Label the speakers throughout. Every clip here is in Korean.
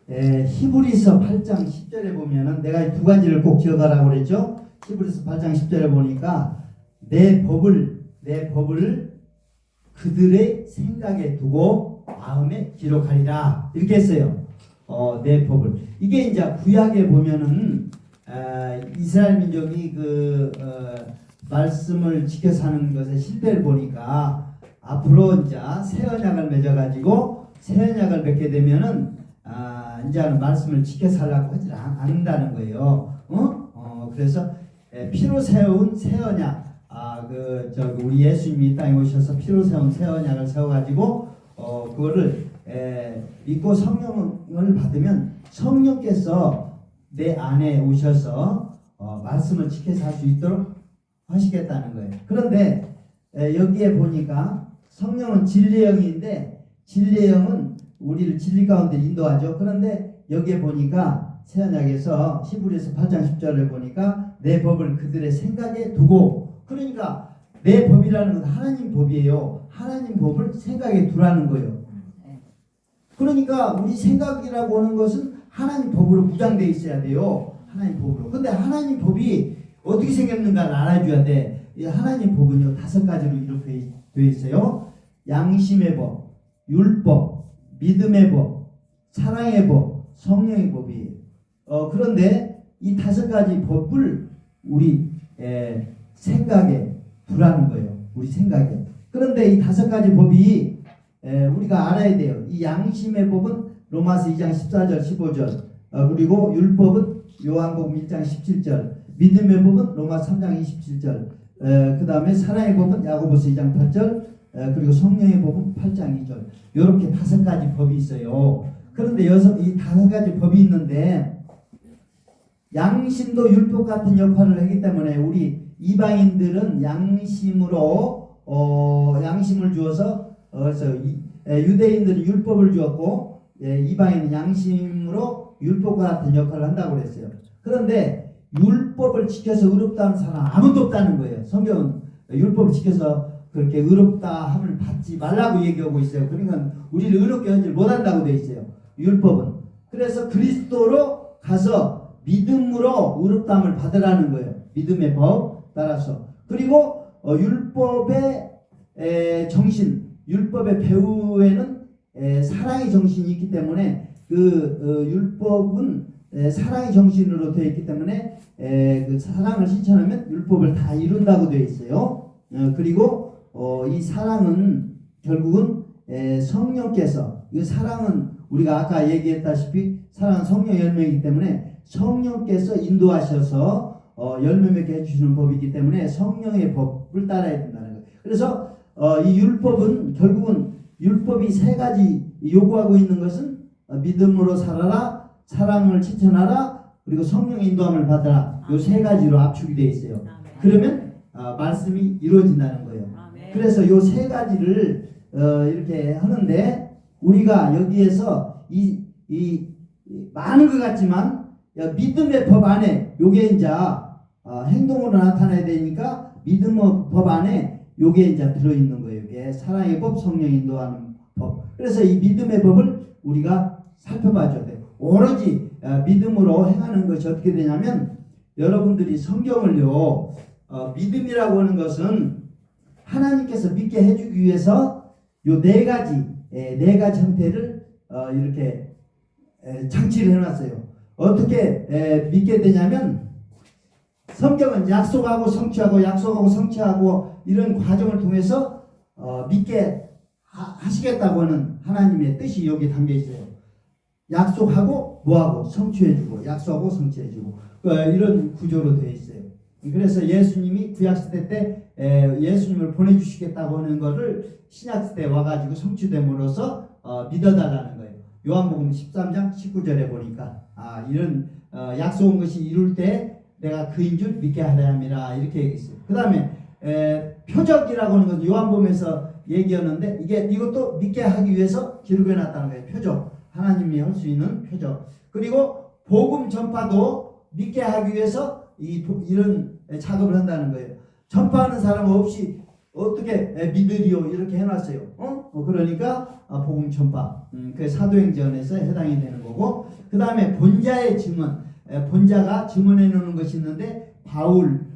Speaker 1: 히브리서 8장 10절에 보면은 내가 두 가지를 꼭 기억하라고 그랬죠. 히브리서 8장 10절에 보니까 내 법을 그들의 생각에 두고 마음에 기록하리라 이렇게 했어요. 내 법을. 이게 이제 구약에 보면은 이스라엘 민족이 말씀을 지켜 사는 것의 실패를 보니까 앞으로 이제 새 언약을 맺어가지고 새 언약을 맺게 되면은 이제는 말씀을 지켜 살라고 하지 않는다는 거예요. 그래서 피로 세운 새 언약. 우리 예수님이 이 땅에 오셔서 피로 세운 새 언약을 세워가지고 그거를 믿고 성령을 받으면 성령께서 내 안에 오셔서 말씀을 지켜서 할 수 있도록 하시겠다는 거예요. 그런데 여기에 보니까 성령은 진리의 영인데 진리의 영은 우리를 진리 가운데 인도하죠. 그런데 여기에 보니까 새 언약에서 히브리서 8장 10절을 보니까 내 법을 그들의 생각에 두고, 그러니까 내 법이라는 건 하나님 법이에요. 하나님 법을 생각에 두라는 거예요. 그러니까 우리 생각이라고 하는 것은 하나님 법으로 무장되어 있어야 돼요. 하나님 법으로. 근데 하나님 법이 어떻게 생겼는가를 알아줘야 돼. 이 하나님 법은요 5가지로 이렇게 되어 있어요. 양심의 법, 율법, 믿음의 법, 사랑의 법, 성령의 법이에요. 그런데 이 5가지 법을 우리 생각에 두라는 거예요. 우리 생각에. 그런데 이 5가지 법이 우리가 알아야 돼요. 이 양심의 법은 로마서 2장 14절 15절, 그리고 율법은 요한복음 1장 17절, 믿음의 법은 로마서 3장 27절, 그 다음에 사랑의 법은 야고보서 2장 8절, 그리고 성령의 법은 8장 2절. 이렇게 5가지 법이 있어요. 그런데 이 5가지 법이 있는데 양심도 율법 같은 역할을 하기 때문에 우리 이방인들은 양심으로 양심을 주어서 유대인들은 율법을 주었고 이방인은 양심으로 율법과 같은 역할을 한다고 그랬어요. 그런데 율법을 지켜서 의롭다는 사람 아무도 없다는 거예요. 성경은 율법을 지켜서 그렇게 의롭다 함을 받지 말라고 얘기하고 있어요. 그러니까 우리를 의롭게 하지 못한다고 되어 있어요. 율법은. 그래서 그리스도로 가서 믿음으로 의롭다함을 받으라는 거예요. 믿음의 법 따라서. 그리고 율법의 정신, 율법의 배후에는 사랑의 정신이 있기 때문에 그 율법은 사랑의 정신으로 되어 있기 때문에 그 사랑을 실천하면 율법을 다 이룬다고 되어 있어요. 그리고 이 사랑은 결국은 성령께서, 이 사랑은 우리가 아까 얘기했다시피 사랑은 성령 열매이기 때문에 성령께서 인도하셔서 열매 맺게 해주시는 법이기 때문에 성령의 법을 따라야 된다는 거예요. 그래서 이 율법은 결국은 율법이 3가지 요구하고 있는 것은 믿음으로 살아라, 사랑을 실천하라, 그리고 성령의 인도함을 받아라. 요 3가지로 압축이 되어 있어요. 그러면 말씀이 이루어진다는 거예요. 그래서 요 3가지를 이렇게 하는데 우리가 여기에서 이 많은 것 같지만 믿음의 법 안에 요게 이제 행동으로 나타나야 되니까 믿음의 법 안에 요게 이제 들어있는 거예요. 이게 사랑의 법, 성령 인도하는 법. 그래서 이 믿음의 법을 우리가 살펴봐줘야 돼요. 오로지 믿음으로 행하는 것이 어떻게 되냐면 여러분들이 성경을요 믿음이라고 하는 것은 하나님께서 믿게 해주기 위해서 요 4가지 형태를 이렇게 장치를 해놨어요. 어떻게 믿게 되냐면 성경은 약속하고 성취하고 이런 과정을 통해서 믿게 하시겠다고 하는 하나님의 뜻이 여기 담겨 있어요. 약속하고 뭐하고 성취해주고 약속하고 성취해주고 이런 구조로 되어 있어요. 그래서 예수님이 구약시대 때 예수님을 보내주시겠다고 하는 것을 신약시대에 와가지고 성취됨으로써 믿어달라는 거예요. 요한복음 13장 19절에 보니까 이런 약속한 것이 이룰 때 내가 그인 줄 믿게 하려 함이라 이렇게 얘기했어요. 그 다음에 표적이라고 하는 건 요한복음에서 얘기하는데 이것도 믿게 하기 위해서 기록해 놨다는 거예요. 표적. 하나님이 할 수 있는 표적. 그리고 복음 전파도 믿게 하기 위해서 이런 작업을 한다는 거예요. 전파하는 사람 없이 어떻게 믿으리요 이렇게 해놨어요. 그러니까 복음 전파. 그 사도행전에서 해당이 되는 거고. 거고, 그 다음에 본자의 증언, 본자가 증언해 놓는 것이 있는데 바울,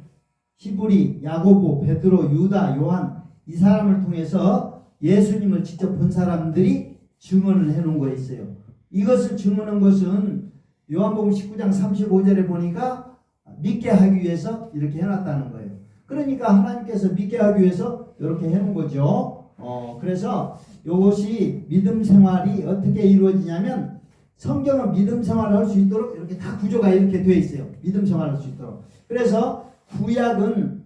Speaker 1: 히브리, 야고보, 베드로, 유다, 요한 이 사람을 통해서 예수님을 직접 본 사람들이 증언을 해놓은 거 있어요. 이것을 증언한 것은 요한복음 19장 35절에 보니까 믿게 하기 위해서 이렇게 해놨다는 거예요. 그러니까 하나님께서 믿게 하기 위해서 이렇게 해놓은 거죠. 그래서 이것이 믿음 생활이 어떻게 이루어지냐면 성경은 믿음 생활을 할 수 있도록 이렇게 다 구조가 이렇게 되어 있어요. 믿음 생활을 할 수 있도록. 그래서 구약은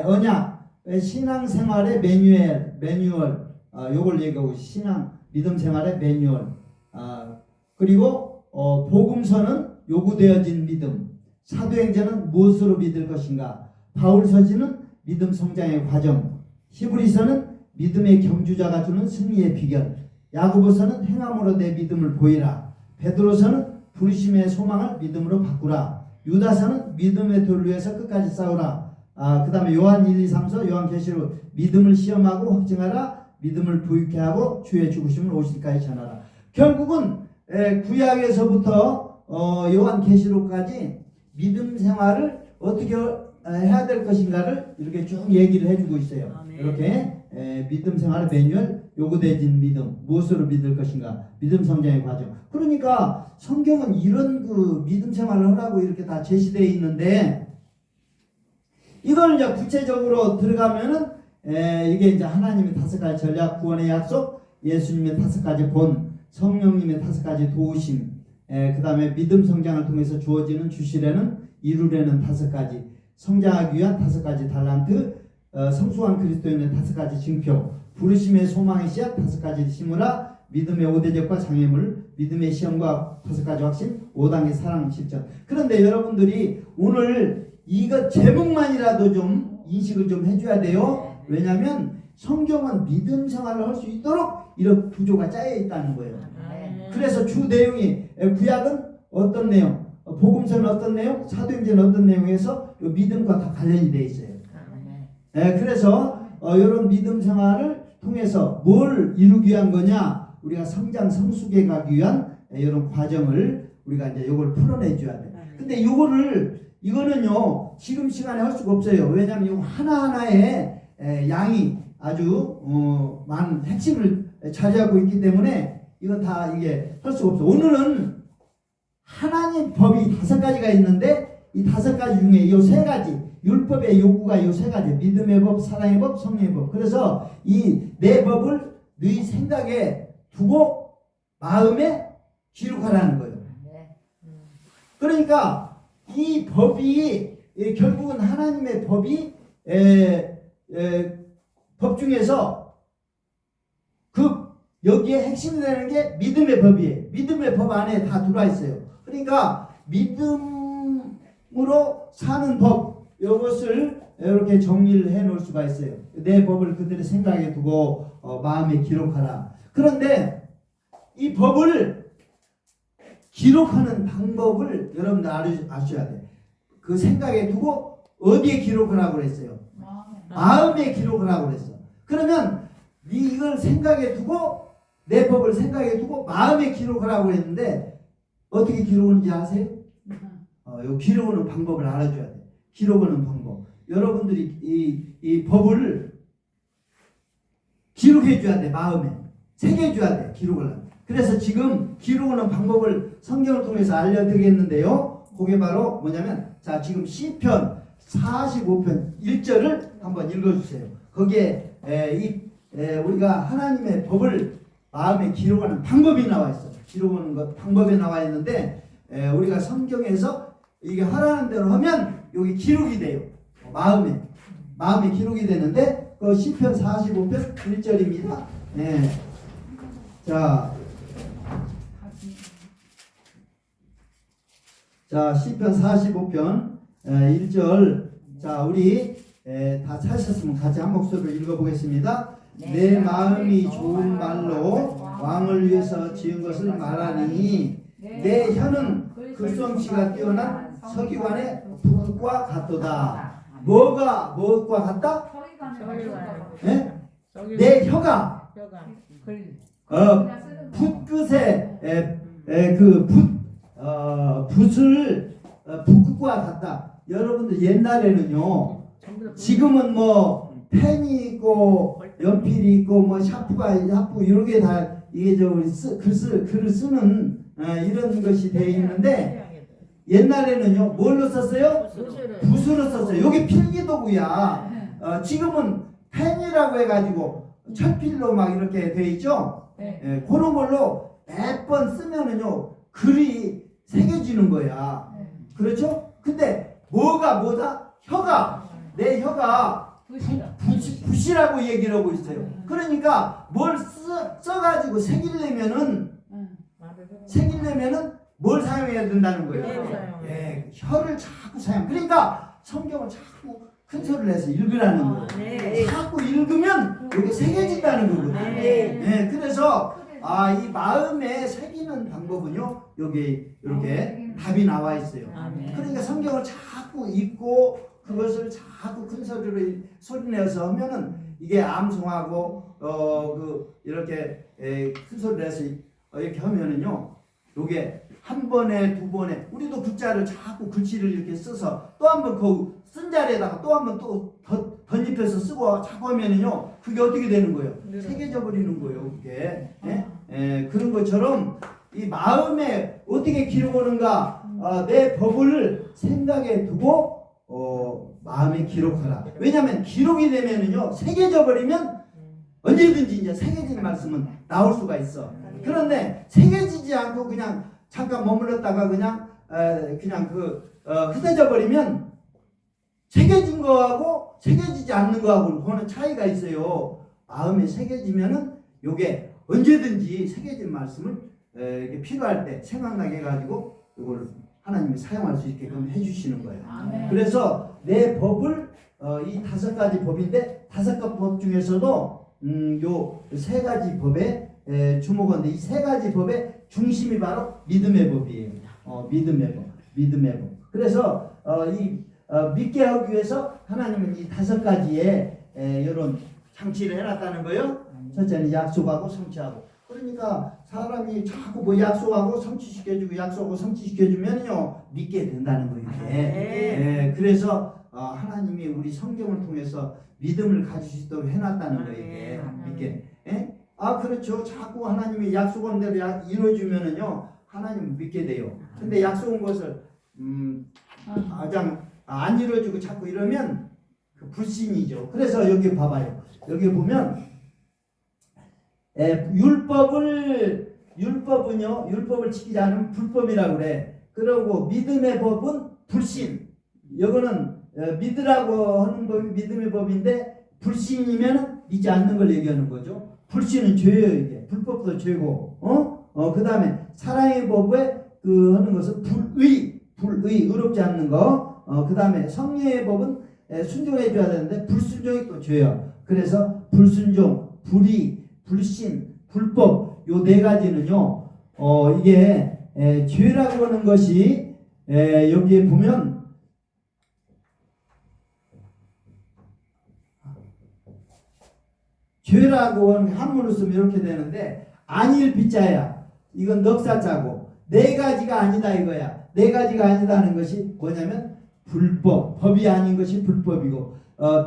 Speaker 1: 언약, 신앙생활의 매뉴얼, 요걸 얘기하고 신앙 믿음 생활의 매뉴얼. 그리고 복음서는 요구되어진 믿음, 사도행전은 무엇으로 믿을 것인가, 바울서지는 믿음 성장의 과정, 히브리서는 믿음의 경주자가 주는 승리의 비결, 야고보서는 행함으로 내 믿음을 보이라, 베드로서는 부르심의 소망을 믿음으로 바꾸라, 유다서는 믿음의 돌 위에서 끝까지 싸우라. 그 다음에 요한 1, 2, 3서 요한계시록 믿음을 시험하고 확증하라, 믿음을 부유케 하고 주의 죽으심을 오실까지 전하라. 결국은 구약에서부터 요한계시록까지 믿음 생활을 어떻게 해야 될 것인가를 이렇게 쭉 얘기를 해주고 있어요. 아멘. 이렇게 믿음 생활의 매뉴얼, 요구되어진 믿음, 무엇으로 믿을 것인가, 믿음 성장의 과정. 그러니까 성경은 이런 그 믿음 생활을 하라고 이렇게 다 제시되어 있는데, 이걸 이제 구체적으로 들어가면은 이게 이제 하나님의 5가지 전략, 구원의 약속, 예수님의 5가지 본, 성령님의 5가지 도우심, 그 다음에 믿음 성장을 통해서 주어지는 주시려는 이루려는 5가지, 성장하기 위한 5가지 달란트, 성숙한 그리스도인의 5가지 징표, 부르심의 소망의 씨앗 5가지 심으라, 믿음의 5대적과 장애물, 믿음의 시험과 5가지 확신, 5단계 사랑 실천. 그런데 여러분들이 오늘 이거 제목만이라도 좀 인식을 좀 해줘야 돼요. 왜냐하면 성경은 믿음 생활을 할 수 있도록 이런 구조가 짜여 있다는 거예요. 그래서 주 내용이 구약은 어떤 내용, 복음서는 어떤 내용, 사도행전은 어떤 내용에서 믿음과 다 관련이 되어 있어요. 그래서 이런 믿음 생활을 통해서 뭘 이루기 위한 거냐, 우리가 성장 성숙해 가기 위한 이런 과정을 우리가 이제 이걸 풀어내줘야 돼. 근데 이거는요 지금 시간에 할 수가 없어요. 왜냐하면 이 하나하나의 양이 아주 많은 핵심을 차지하고 있기 때문에 이건 다 이게 할 수가 없어. 오늘은 하나님 법이 5가지가 있는데 이 5가지 중에 이 3가지 율법의 요구가 이 3가지, 믿음의 법, 사랑의 법, 성령의 법. 그래서 이 네 법을 네 생각에 두고 마음에 기록하라는 거예요. 그러니까 이 법이 결국은 하나님의 법이 법 중에서 여기에 핵심이 되는 게 믿음의 법이에요. 믿음의 법 안에 다 들어와 있어요. 그러니까 믿음으로 사는 법, 이것을 이렇게 정리를 해 놓을 수가 있어요. 내 법을 그들의 생각에 두고 마음에 기록하라. 그런데 이 법을 기록하는 방법을 여러분들 아셔야 돼요. 그 생각에 두고 어디에 기록을 하고 그랬어요? 마음에 기록을 하고 그랬어. 그러면 이걸 생각에 두고 내 법을 생각에 두고 마음에 기록을 하고 그랬는데 어떻게 기록하는지 아세요? 이 기록하는 방법을 알아줘야 돼요. 기록하는 방법. 여러분들이 이 법을 기록해 줘야 돼. 마음에 새겨 줘야 돼. 기록을 하면. 그래서 지금 기록하는 방법을 성경을 통해서 알려드리겠는데요. 그게 바로 뭐냐면, 자, 지금 시편 45편 1절을 한번 읽어주세요. 거기에 우리가 하나님의 법을 마음에 기록하는 방법이 나와 있어요. 기록하는 것 방법이 나와 있는데, 우리가 성경에서 이게 하라는 대로 하면 여기 기록이 돼요. 마음에 기록이 되는데, 그 시편 45편 1절입니다. 자, 시편 45편 1절. 자, 우리 다 찾으셨으면 같이 한 목소리로 읽어보겠습니다. 내 마음이 좋은 말로 왕을 위해서 지은 것을 말하니 내 혀는 글솜씨가 뛰어난 서기관의 붓과 같도다. 무엇과 같다? 내 혀가 붓끝에 붓을 붓과 같다. 여러분들 옛날에는요, 지금은 뭐 펜이 있고 연필이 있고 뭐 샤프 이런 게 다 이게 글을 쓰는 이런 것이 되어 있는데 옛날에는요 뭘로 썼어요? 붓으로 썼어요. 여기 필기도구야. 지금은 펜이라고 해가지고 철필로 막 이렇게 되어 있죠. 그런 걸로 몇 번 쓰면은요 글이 새겨지는 거야. 그렇죠? 근데 뭐다? 내 혀가 붓이라고 얘기를 하고 있어요. 그러니까 뭘 써가지고 새기려면은 뭘 사용해야 된다는 거예요. 혀를 자꾸 사용. 그러니까 성경을 자꾸 큰 소리를 해서 읽으라는 거예요. 자꾸 읽으면 이게 새겨진다는 거거든요. 그래서 이 마음에 새기는 방법은요 여기 이렇게 답이 나와 있어요. 그러니까 성경을 자꾸 읽고 그것을 자꾸 큰 소리로 소리내서 하면은 이게 암송하고 이렇게 큰 소리를 내서 이렇게 하면은요 요게 한 번에 두 번에 우리도 글자를 자꾸 글씨를 이렇게 써서 또 한 번 그 쓴 자리에다가 또 한 번 또 덧입혀서 쓰고 자꾸 하면은요 그게 어떻게 되는 거예요? 새겨져 버리는 거예요. 그게 그런 것처럼 이 마음에 어떻게 기록하는가? 내 법을 생각에 두고 마음에 기록하라. 왜냐하면 기록이 되면은요 새겨져 버리면 언제든지 이제 새겨지는 말씀은 나올 수가 있어. 그런데 새겨지지 않고 그냥 잠깐 머물렀다가 그냥 흩어져 버리면 새겨진 거하고 새겨지지 않는 거하고 그거는 차이가 있어요. 마음에 새겨지면은 요게 언제든지 새겨진 말씀을 이렇게 필요할 때 생각나게 해가지고 이걸 하나님이 사용할 수 있게끔 해주시는 거예요. 그래서 내 법을 이 5가지 법인데 5가지 법 중에서도 요 3가지 법에 주목하는데 이 3가지 법의 중심이 바로 믿음의 법이에요. 믿음의 법. 그래서 믿게 하기 위해서 하나님은 이 5가지의 이런 장치를 해놨다는 거예요. 첫째는 약속하고 성취하고. 그러니까 사람이 자꾸 뭐 약속하고 성취시켜주고 약속하고 성취시켜주면요 믿게 된다는 거예요. 그래서 하나님이 우리 성경을 통해서 믿음을 가질 수 있도록 해놨다는 거예요. 믿게. 그렇죠. 자꾸 하나님이 약속한 대로 이루어주면은요 하나님을 믿게 돼요. 근데 약속한 것을 안 이루어주고 자꾸 이러면 그 불신이죠. 그래서 여기 봐봐요. 여기 보면 율법을 지키지 않으면 불법이라고 그래. 그리고 믿음의 법은 불신. 이거는 믿으라고 하는 법이 믿음의 법인데 불신이면 믿지 않는 걸 얘기하는 거죠. 불신은 죄예요. 이게 불법도 죄고. 그 다음에 사랑의 법에 하는 것은 의롭지 않는 거. 그 다음에 성령의 법은 순종해 줘야 되는데 불순종이 또 죄야. 그래서 불순종, 불의, 불신, 불법 요 4가지는요 이게 죄라고 하는 것이 여기에 보면 죄라고 하는 한문으로 쓰면 이렇게 되는데 아닐 비자야. 이건 넉사자고 4가지가 아니다 이거야. 4가지가 아니다는 것이 뭐냐면 법이 아닌 것이 불법이고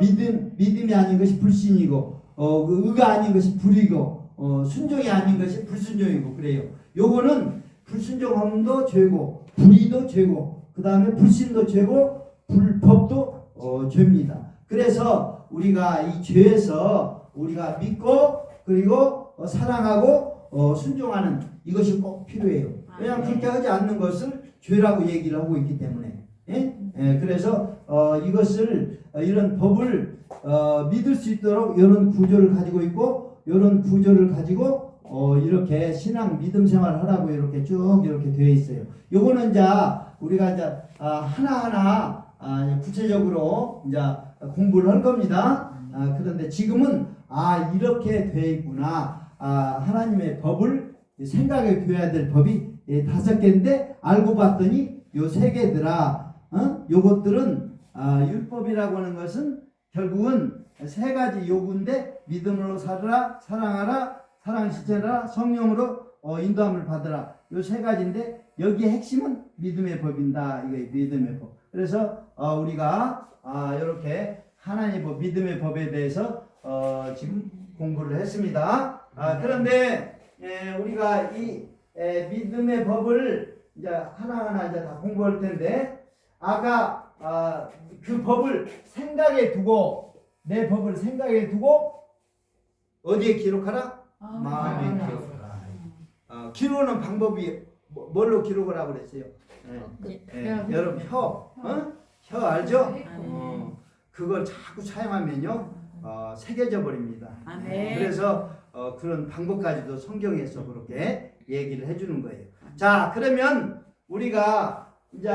Speaker 1: 믿음이 아닌 것이 불신이고 의가 아닌 것이 불이고 순종이 아닌 것이 불순종이고 그래요. 요거는 불순종함도 죄고 불의도 죄고 그 다음에 불신도 죄고 불법도 죄입니다. 그래서 우리가 이 죄에서 우리가 믿고 그리고 사랑하고 순종하는 이것이 꼭 필요해요. 왜냐하면 그렇게 하지 않는 것을 죄라고 얘기를 하고 있기 때문에. 그래서 이것을 이런 법을 믿을 수 있도록 이런 구조를 가지고 있고 이런 구조를 가지고 이렇게 신앙 믿음 생활을 하라고 이렇게 쭉 이렇게 되어 있어요. 요거는 이제 우리가 이제 하나하나 구체적으로 이제 공부를 할 겁니다. 그런데 지금은 이렇게 되어 있구나. 하나님의 법을 생각해 둬야 될 법이 5개인데 알고 봤더니 요 3개더라. 요것들은 율법이라고 하는 것은 결국은 3가지 요구인데 믿음으로 살아라, 사랑하라, 사랑 실천하라, 성령으로 인도함을 받으라. 요 세 가지인데 여기에 핵심은 믿음의 법인다. 이게 믿음의 법. 그래서 우리가 이렇게 하나님의 법, 믿음의 법에 대해서 지금 공부를 했습니다. 그런데 우리가 이 믿음의 법을 이제 하나하나 이제 다 공부할 텐데 아까 그 법을 생각에 두고 내 법을 생각에 두고 어디에 기록하라? 마음에 기록하라. 기록하는 방법이 뭘로 기록을 하고 그랬어요? 여러분 혀 알죠? 그걸 자꾸 사용하면요 새겨져 버립니다. 그래서 그런 방법까지도 성경에서 그렇게 얘기를 해주는 거예요. 자, 그러면 우리가 이제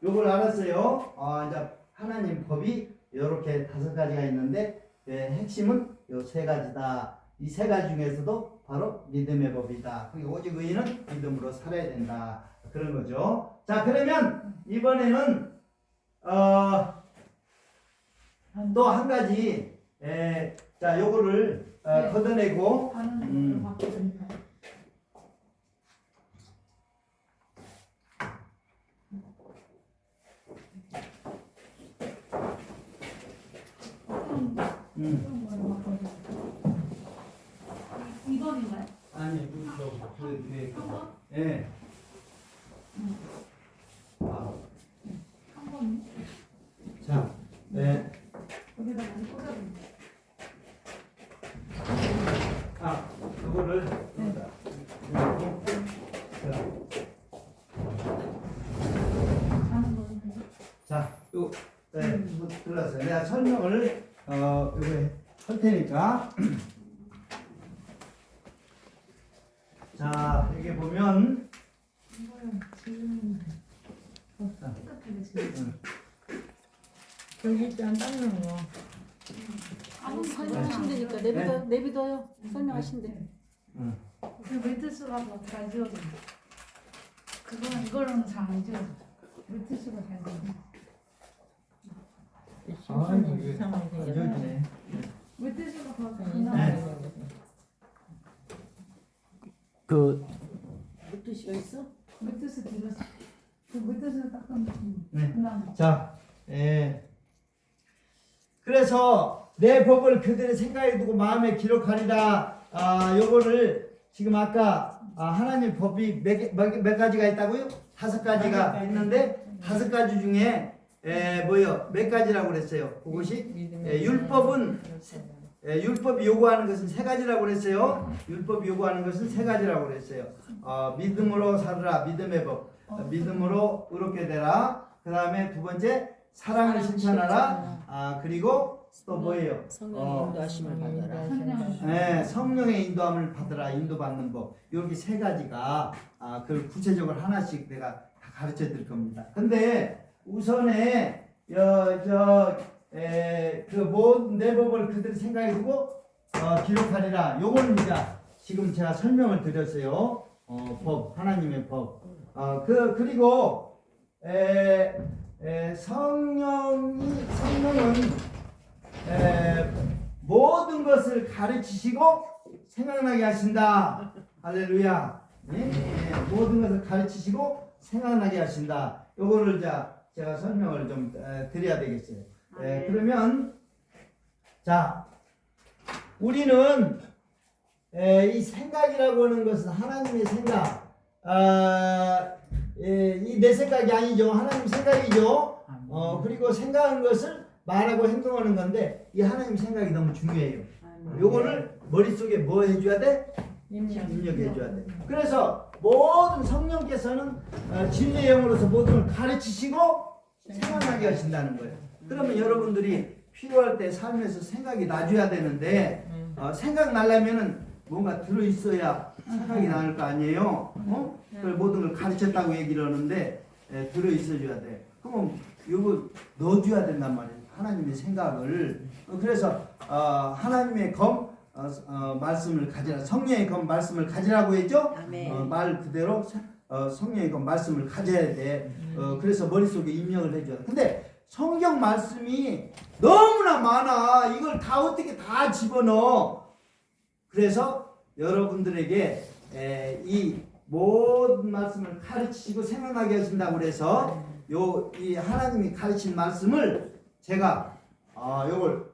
Speaker 1: 요걸 알았어요. 이제 하나님 법이 이렇게 5가지가 있는데 핵심은 요 3가지다. 이 3가지 중에서도 바로 믿음의 법이다. 그리고 오직 의인은 믿음으로 살아야 된다. 그런 거죠. 자, 그러면 이번에는 또 한 가지 자, 요거를 걷어내고
Speaker 2: 이번인가요?
Speaker 1: 아니, 그 뒤에 예.
Speaker 2: 한 번.
Speaker 1: 자,
Speaker 2: 여기다 많이 꽂아줍니다.
Speaker 1: 그거를 자, 요 들어서 내가 설명을 요거 할 테니까. 자, 여기 보면
Speaker 3: 여기 있잖아, 닦는 거.
Speaker 2: 설명하신다니까 내비둬요. 설명하신대.
Speaker 4: 그 매트스가 더 잘 지워져. 그거는 이걸로는 잘 안 지워져. 매트스가 잘 지워져.
Speaker 3: 이상하게 생겨서.
Speaker 1: 저기네.
Speaker 4: 매트스가 더 잘
Speaker 3: 이상하게
Speaker 4: 나와요.
Speaker 3: 생겨서.
Speaker 1: 그
Speaker 2: 물티슈가 있어?
Speaker 4: 매트스 뒤로 그 매트스 닦은
Speaker 1: 네.
Speaker 4: 그다음
Speaker 1: 자, 그래서 내 법을 그들의 생각에 두고 마음에 기록하리라. 요거를 지금 아까 하나님 법이 몇 가지가 있다고요? 5가지가 있는데 5가지 중에 몇 가지라고 그랬어요? 그것이 율법이 요구하는 것은 3가지라고 그랬어요. 율법이 요구하는 것은 3가지라고 그랬어요. 믿음으로 살으라. 믿음의 법. 믿음으로 의롭게 되라. 그 다음에 2번째 사랑을 실천하라. 그리고 또 뭐예요?
Speaker 2: 성령의 인도하심을 받아라.
Speaker 1: 네, 성령의 인도함을 받으라. 인도받는 법. 이렇게 3가지가 그걸 구체적으로 하나씩 내가 다 가르쳐 드릴 겁니다. 근데 우선에 그 모든 내 법을 그들의 생각에 두고 기록하리라. 요거는 이제 지금 제가 설명을 드렸어요. 법, 하나님의 법. 그리고 성령은 모든 것을 가르치시고 생각나게 하신다. 할렐루야. 모든 것을 가르치시고 생각나게 하신다. 요거를 제가 설명을 좀 드려야 되겠어요. 그러면 자, 우리는 이 생각이라고 하는 것은 하나님의 생각, 이 내 생각이 아니죠. 하나님 생각이죠. 그리고 생각하는 것을 말하고 행동하는 건데 이 하나님 생각이 너무 중요해요. 요거를 머릿속에 뭐 해줘야 돼? 입력해줘야 돼. 그래서 모든 성령께서는 진리의 영으로서 모든 걸 가르치시고 생각나게 하신다는 거예요. 그러면 여러분들이 필요할 때 삶에서 생각이 나줘야 되는데 생각 나려면은 뭔가 들어있어야 생각이 나는 거 아니에요? 그걸 모든 걸 가르쳤다고 얘기를 하는데 들어있어줘야 돼. 그럼 이거 넣어줘야 된단 말이에요. 하나님의 생각을. 그래서 하나님의 검 말씀을 가지라. 성령의 검 말씀을 가지라고 했죠? 말 그대로 성령의 검 말씀을 가져야 돼. 그래서 머릿속에 입력을 해줘야 돼. 근데 성경 말씀이 너무나 많아. 이걸 다 어떻게 다 집어넣어. 그래서 여러분들에게 이 모든 말씀을 가르치시고 생각나게 하신다고 그래서 이 하나님이 가르친 말씀을 제가 요걸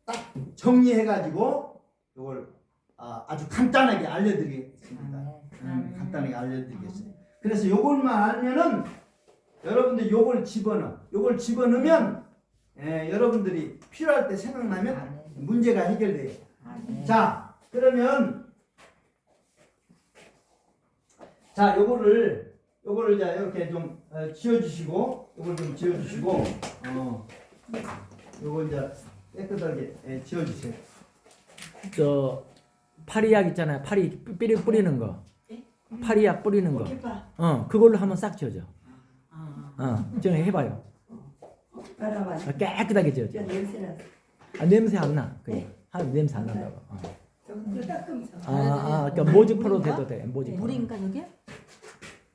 Speaker 1: 딱 정리해 가지고 요걸 아주 간단하게 알려드리겠습니다. 간단하게 알려드리겠습니다. 그래서 요걸만 알면은 여러분들 요걸 집어넣으면 여러분들이 필요할 때 생각나면 문제가 해결돼요. 자, 그러면 요거를 자 이렇게 좀 지워주시고 요걸 좀 지워주시고 요거 이제 깨끗하게 지워주세요.
Speaker 3: 저 파리약 있잖아요. 파리 뿌리는 거. 파리약 뿌리는 거. 그걸로 한번 싹 지워줘. 좀 해봐요.
Speaker 5: 빨아봐.
Speaker 3: 깨끗하게 지워줘.
Speaker 5: 저 냄새 나서.
Speaker 3: 냄새 안 나. 그냥 냄새 안 난다고.
Speaker 5: 저거 닦으면서.
Speaker 3: 그러니까 모직포로 돼도 돼. 모직포.
Speaker 2: 물인가 저게?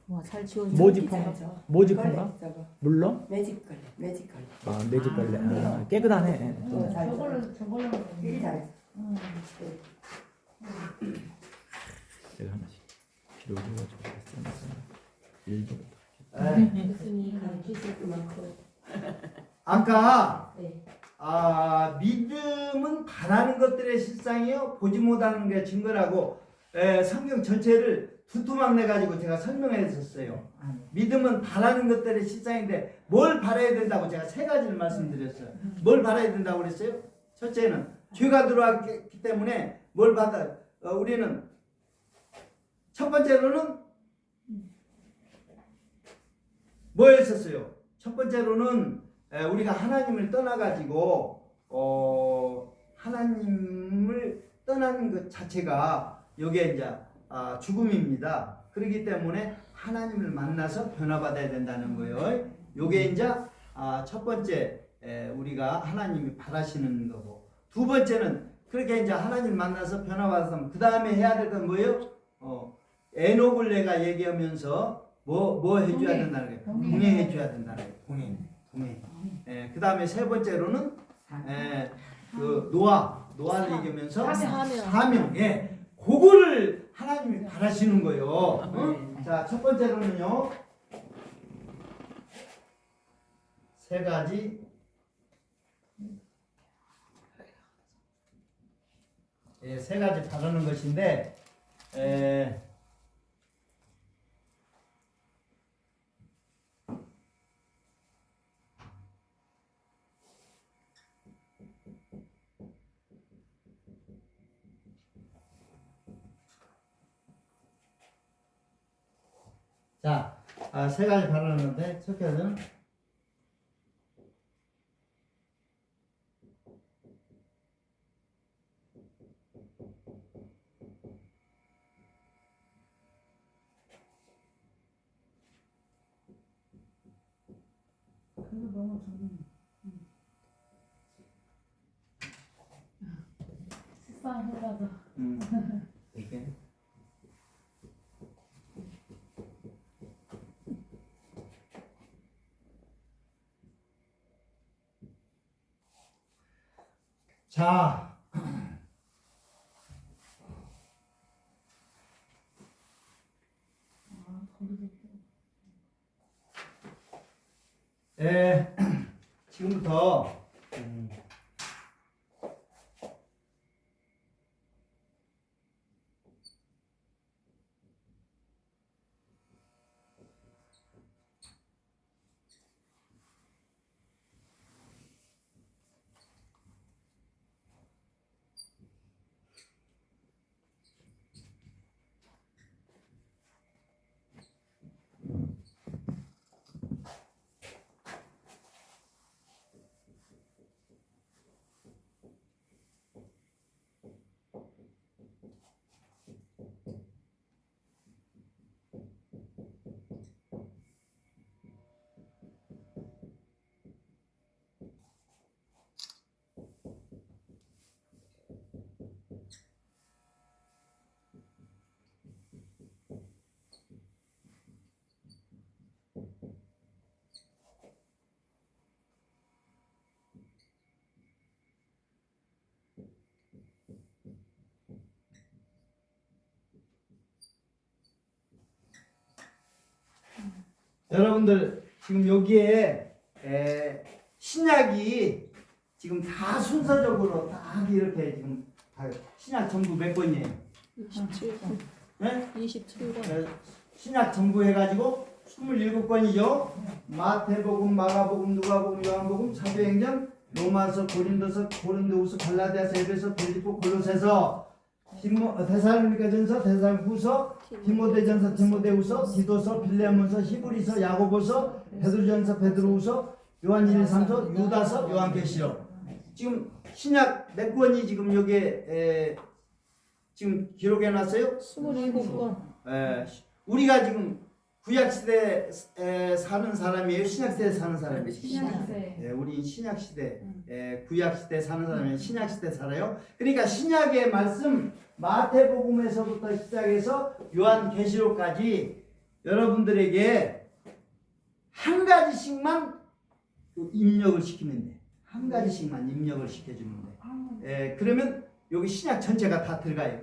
Speaker 2: 와잘 지워줘.
Speaker 3: 모직포인가?
Speaker 5: 저거.
Speaker 3: 물로?
Speaker 5: 매직걸레.
Speaker 3: 매직걸레. 깨끗하네.
Speaker 4: 저걸로
Speaker 5: 일 잘했어.
Speaker 3: 제가 하나씩 필요 없어가지고 일도.
Speaker 5: 교수님 가르치실 그만큼.
Speaker 1: 아까
Speaker 5: 네.
Speaker 1: 믿음은 바라는 것들의 실상이요 보지 못하는 게 증거라고 성경 전체를 두토막 내 가지고 제가 설명했었어요. 믿음은 바라는 것들의 실상인데 뭘 바라야 된다고 제가 세 가지를 말씀드렸어요. 뭘 바라야 된다고 그랬어요? 첫째는 죄가 들어왔기 때문에 뭘 받아 우리는 첫 번째로는 뭐 했었어요? 첫 번째로는 우리가 하나님을 떠나가지고 하나님을 떠나는 것 자체가 이게 이제 죽음입니다. 그렇기 때문에 하나님을 만나서 변화받아야 된다는 거예요. 이게 이제 첫 번째 우리가 하나님이 바라시는 거고, 두 번째는 그렇게 이제 하나님 만나서 변화받아서 그 다음에 해야 될 건 뭐예요? 에녹을 내가 얘기하면서 뭐 해줘야 된다는 거예요. 동행해줘야 된다는 거예요. 동행. 그 다음에 세 번째로는 그 노아를 얘기하면서 사명. 그거를 하나님이 바라시는 거예요. 자, 첫 번째로는요. 세 가지. 세 가지 바라는 것인데 자, 세 가지 바라는데 첫 가지는
Speaker 4: 그거 너무 좋네. 식사해가지고.
Speaker 1: 이렇게 자, 지금부터 여러분들 지금 여기에 신약이 지금 다 순서적으로 딱 이렇게 지금 다 신약 전부 몇 권이에요?
Speaker 2: 27번.
Speaker 1: 네?
Speaker 2: 27번.
Speaker 1: 신약 전부 해가지고 27권이죠. 마태복음, 마가복음, 누가복음, 요한복음, 사도행전, 로마서, 고린도서, 고린도후서, 갈라디아서, 에베소, 빌립보, 골로새서, 데살로니가전서, 데살후서, 디모데전서, 디모데후서, 디도서, 빌레몬서, 히브리서, 야고보서, 베드로전서, 베드로후서, 요한 1, 3서, 유다서, 요한계시록. 지금 신약 몇 권이 지금 여기에 지금 기록해 놨어요?
Speaker 2: 27번.
Speaker 1: 우리가 지금 구약 시대에 사는 사람이에요. 신약 시대에 사는 사람이에요.
Speaker 4: 신약세.
Speaker 1: 우리 신약 시대, 구약 시대 사는 사람이 신약 시대 살아요. 그러니까 신약의 말씀 마태복음에서부터 시작해서 요한계시록까지 여러분들에게 한 가지씩만 입력을 시키면 돼. 한 가지씩만 입력을 시켜주면 돼. 그러면 여기 신약 전체가 다 들어가요.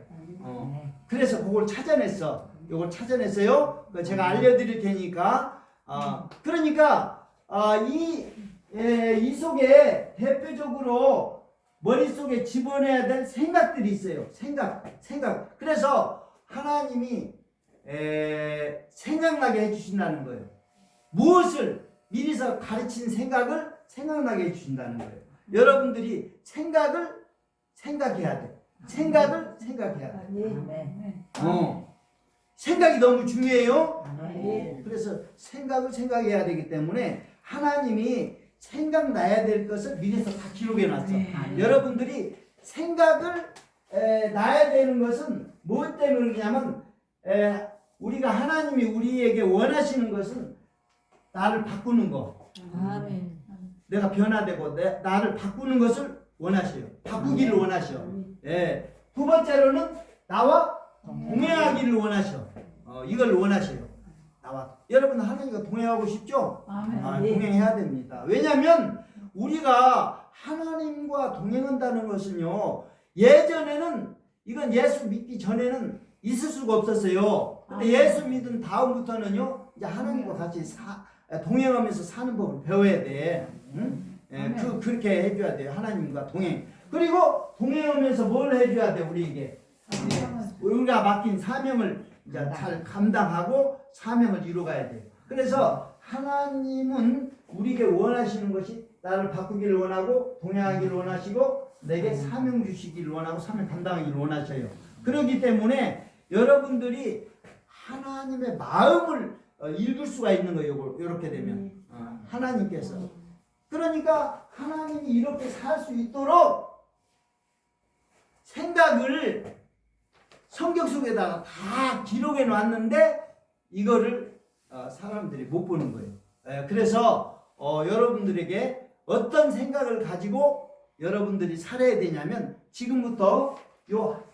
Speaker 1: 그래서 그걸 찾아냈어. 요걸 찾아냈어요. 제가 알려드릴 테니까. 그러니까 이 속에 대표적으로 머릿속에 집어넣어야 될 생각들이 있어요. 생각. 그래서 하나님이 생각나게 해주신다는 거예요. 무엇을 미리서 가르친 생각을 생각나게 해주신다는 거예요. 여러분들이 생각을 생각해야 돼. 생각을 생각해야 돼. 생각이 너무 중요해요. 그래서 생각을 생각해야 되기 때문에 하나님이 생각나야 될 것을 미리서 다 기록해 놨어. 여러분들이 생각을 나야 되는 것은 무엇 때문에 그러냐면 우리가 하나님이 우리에게 원하시는 것은 나를 바꾸는 거.
Speaker 2: 아멘.
Speaker 1: 내가 변화되고 나를 바꾸는 것을 원하셔요. 바꾸기를 원하셔. 두 번째로는 나와 동행하기를 원하셔. 이걸 원하셔요. 나와. 여러분 하나님과 동행하고 싶죠? 동행해야 됩니다. 왜냐하면 우리가 하나님과 동행한다는 것은요. 예전에는 이건 예수 믿기 전에는 있을 수가 없었어요. 근데 예수 믿은 다음부터는요. 이제 하나님과 같이 동행하면서 사는 법을 배워야 돼. 응? 그렇게 해줘야 돼요. 하나님과 동행. 그리고 동행하면서 뭘 해줘야 돼 우리에게? 우리가 맡긴 사명을 이제 잘 감당하고 사명을 이루어가야 돼요. 그래서 하나님은 우리에게 원하시는 것이 나를 바꾸기를 원하고 동행하기를 원하시고 내게 사명 주시기를 원하고 사명 감당하기를 원하셔요. 그렇기 때문에 여러분들이 하나님의 마음을 읽을 수가 있는 거예요. 이렇게 되면 하나님께서 그러니까 하나님이 이렇게 살 수 있도록 생각을 성경 속에다가 다 기록해 놨는데 이거를 사람들이 못 보는 거예요. 그래서 여러분들에게 어떤 생각을 가지고 여러분들이 살아야 되냐면 지금부터 요